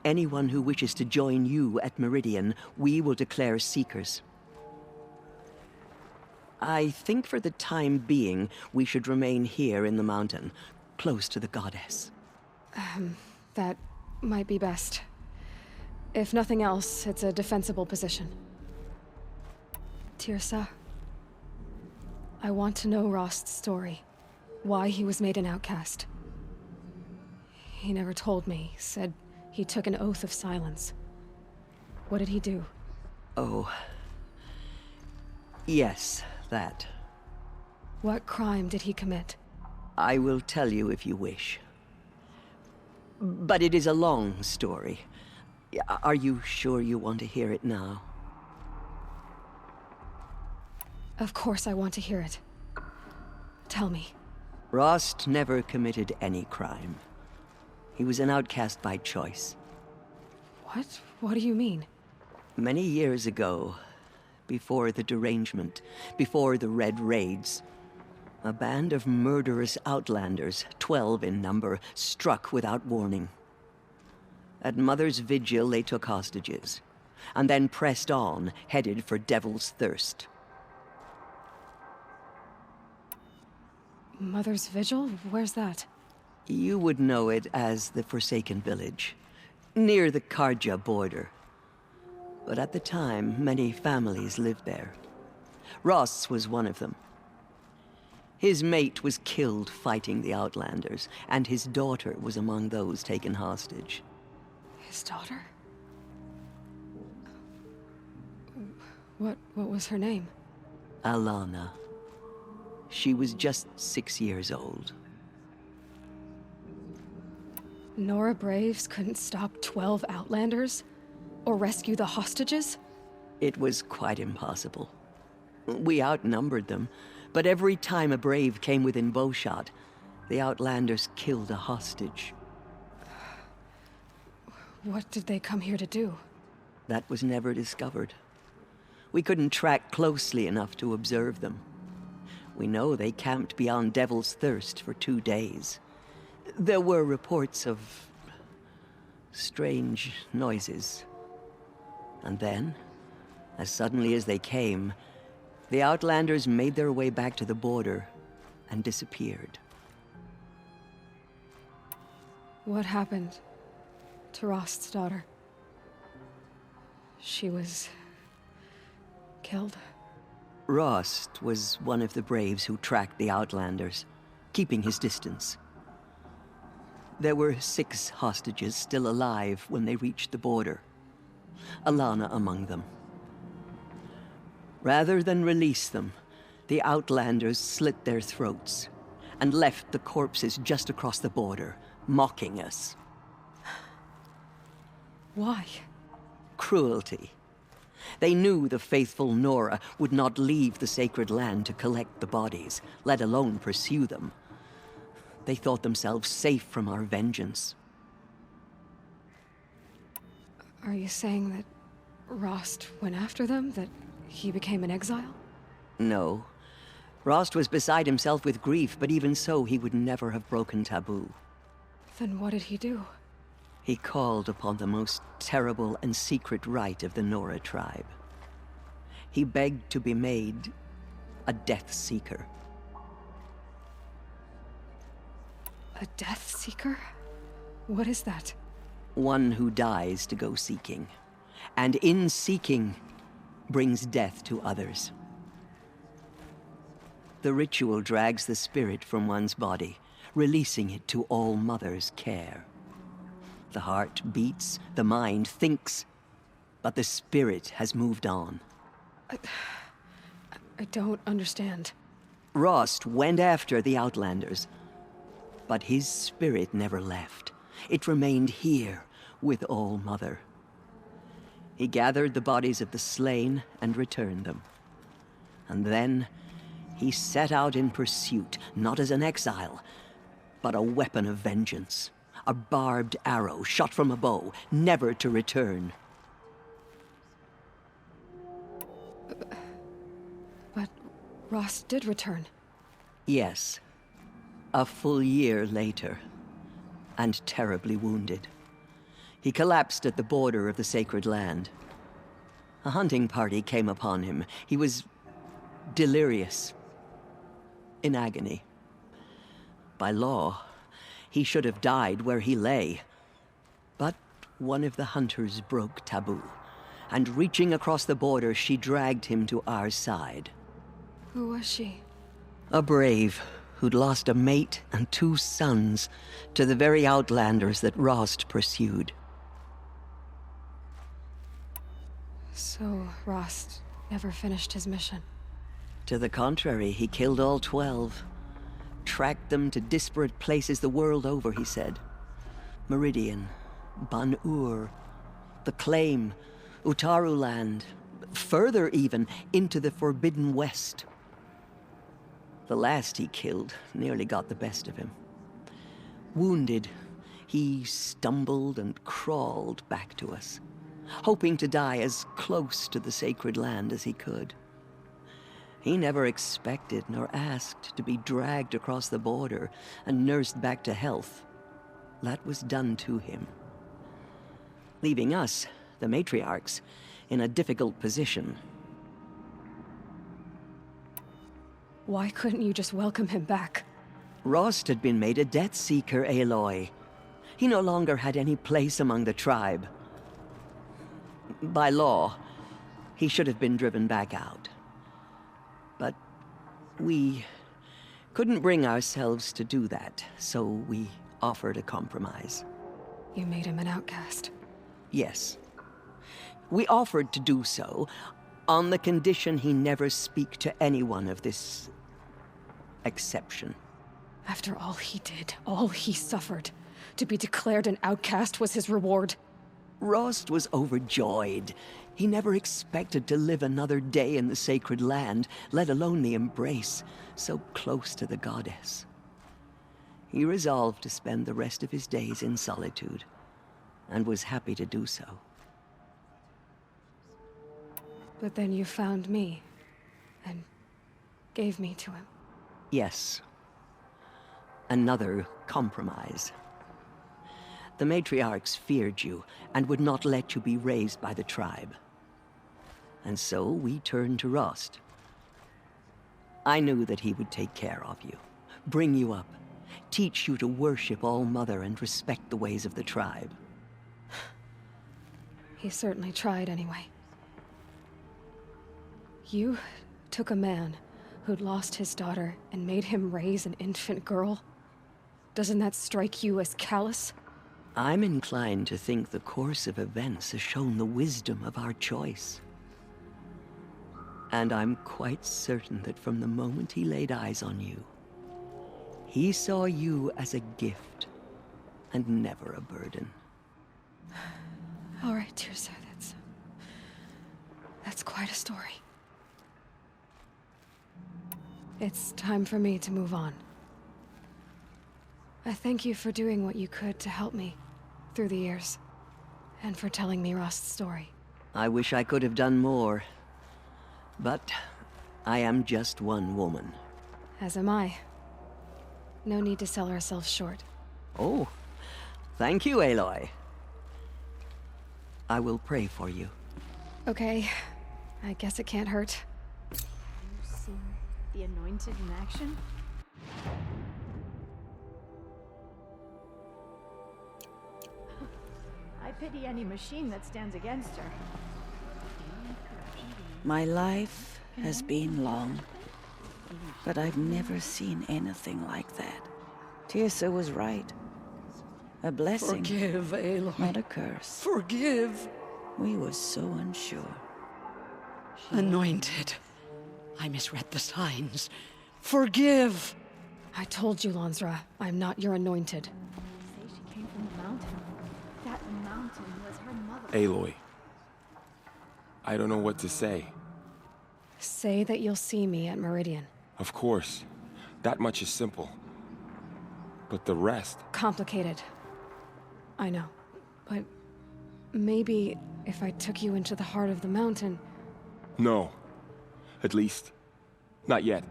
anyone who wishes to join you at Meridian, we will declare seekers. I think for the time being, we should remain here in the mountain, close to the goddess. That might be best. If nothing else, it's a defensible position. Tirsa, I want to know Rost's story. Why he was made an outcast. He never told me, said he took an oath of silence. What did he do? Oh. Yes, that. What crime did he commit? I will tell you if you wish. But it is a long story. Are you sure you want to hear it now? Of course I want to hear it. Tell me. Rost never committed any crime. He was an outcast by choice. What? What do you mean? Many years ago, before the derangement, before the Red Raids, a band of murderous outlanders, 12 in number, struck without warning. At Mother's Vigil, they took hostages, and then pressed on, headed for Devil's Thirst. Mother's Vigil? Where's that? You would know it as the Forsaken Village, near the Karja border. But at the time, many families lived there. Ross was one of them. His mate was killed fighting the Outlanders, and his daughter was among those taken hostage. His daughter? What was her name? Alana. She was just 6 years old. Nora Braves couldn't stop 12 Outlanders? Or rescue the hostages? It was quite impossible. We outnumbered them, but every time a Brave came within bowshot, the Outlanders killed a hostage. What did they come here to do? That was never discovered. We couldn't track closely enough to observe them. We know they camped beyond Devil's Thirst for 2 days. There were reports of strange noises. And then, as suddenly as they came, the Outlanders made their way back to the border and disappeared. What happened to Rost's daughter? She was killed? Rost was one of the Braves who tracked the Outlanders, keeping his distance. There were 6 hostages still alive when they reached the border. Alana among them. Rather than release them, the Outlanders slit their throats and left the corpses just across the border, mocking us. Why? Cruelty. They knew the faithful Nora would not leave the sacred land to collect the bodies, let alone pursue them. They thought themselves safe from our vengeance. Are you saying that Rost went after them? That he became an exile? No. Rost was beside himself with grief, but even so, he would never have broken taboo. Then what did he do? He called upon the most terrible and secret rite of the Nora tribe. He begged to be made a Death Seeker. A Death Seeker? What is that? One who dies to go seeking, and in seeking, brings death to others. The ritual drags the spirit from one's body, releasing it to All Mother's care. The heart beats, the mind thinks, but the spirit has moved on. I don't understand. Rost went after the Outlanders, but his spirit never left. It remained here with All Mother. He gathered the bodies of the slain and returned them. And then he set out in pursuit, not as an exile, but a weapon of vengeance. A barbed arrow shot from a bow, never to return. But Rost did return. Yes. A full year later. And terribly wounded. He collapsed at the border of the sacred land. A hunting party came upon him. He was delirious. In agony. By law, he should have died where he lay. But one of the hunters broke taboo, and reaching across the border, she dragged him to our side. Who was she? A brave who'd lost a mate and 2 sons to the very Outlanders that Rost pursued. So Rost never finished his mission? To the contrary, he killed all 12. Tracked them to disparate places the world over, he said. Meridian, Ban-Ur, the Claim, Utaru Land, further even, into the Forbidden West. The last he killed nearly got the best of him. Wounded, he stumbled and crawled back to us, hoping to die as close to the sacred land as he could. He never expected nor asked to be dragged across the border and nursed back to health. That was done to him. Leaving us, the matriarchs, in a difficult position. Why couldn't you just welcome him back? Rost had been made a Death Seeker, Aloy. He no longer had any place among the tribe. By law, he should have been driven back out. But we couldn't bring ourselves to do that, so we offered a compromise. You made him an outcast? Yes. We offered to do so on the condition he never speak to anyone of this exception. After all he did, all he suffered, to be declared an outcast was his reward. Rost was overjoyed. He never expected to live another day in the sacred land, let alone the embrace, so close to the goddess. He resolved to spend the rest of his days in solitude, and was happy to do so. But then you found me, and gave me to him. Yes. Another compromise. The matriarchs feared you, and would not let you be raised by the tribe. And so we turned to Rost. I knew that he would take care of you, bring you up, teach you to worship All Mother and respect the ways of the tribe. He certainly tried anyway. You took a man who'd lost his daughter and made him raise an infant girl? Doesn't that strike you as callous? I'm inclined to think the course of events has shown the wisdom of our choice. And I'm quite certain that from the moment he laid eyes on you, he saw you as a gift and never a burden. All right, Tirsa, that's quite a story. It's time for me to move on. I thank you for doing what you could to help me through the years, and for telling me Rost's story. I wish I could have done more, but I am just one woman. As am I. No need to sell ourselves short. Oh, thank you, Aloy. I will pray for you. Okay, I guess it can't hurt. You seen the Anointed in action? I pity any machine that stands against her. My life has been long, but I've never seen anything like that. Tirsa was right. A blessing. Forgive, Aloy. Not a curse. Forgive. We were so unsure. Anointed. I misread the signs. Forgive! I told you, Lansra, I'm not your anointed. Say she came from the mountain. That mountain was her mother. Aloy. I don't know what to say. Say that you'll see me at Meridian. Of course. That much is simple. But the rest... Complicated. I know. But maybe if I took you into the heart of the mountain... No. At least, not yet.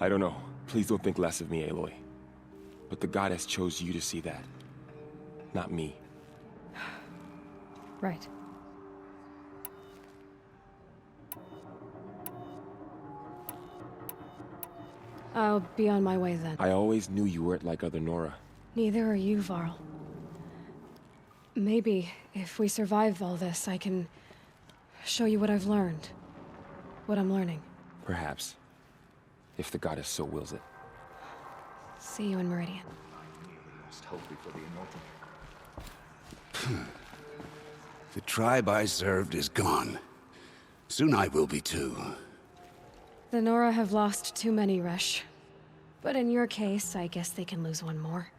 I don't know. Please don't think less of me, Aloy. But the goddess chose you to see that. Not me. Right. I'll be on my way then. I always knew you weren't like other Nora. Neither are you, Varl. Maybe, if we survive all this, I can show you what I've learned. What I'm learning. Perhaps. If the goddess so wills it. See you in Meridian. Must hope before the anointing. The tribe I served is gone. Soon I will be too. The Nora have lost too many, Resh. But in your case, I guess they can lose one more.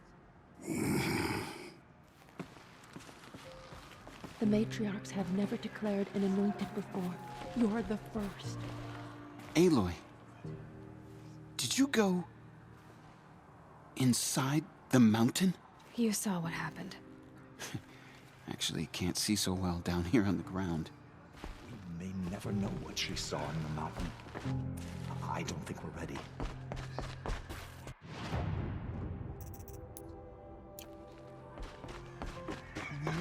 The matriarchs have never declared an anointed before. You're the first. Aloy, did you go inside the mountain? You saw what happened. Actually, can't see so well down here on the ground. We may never know what she saw in the mountain. I don't think we're ready. No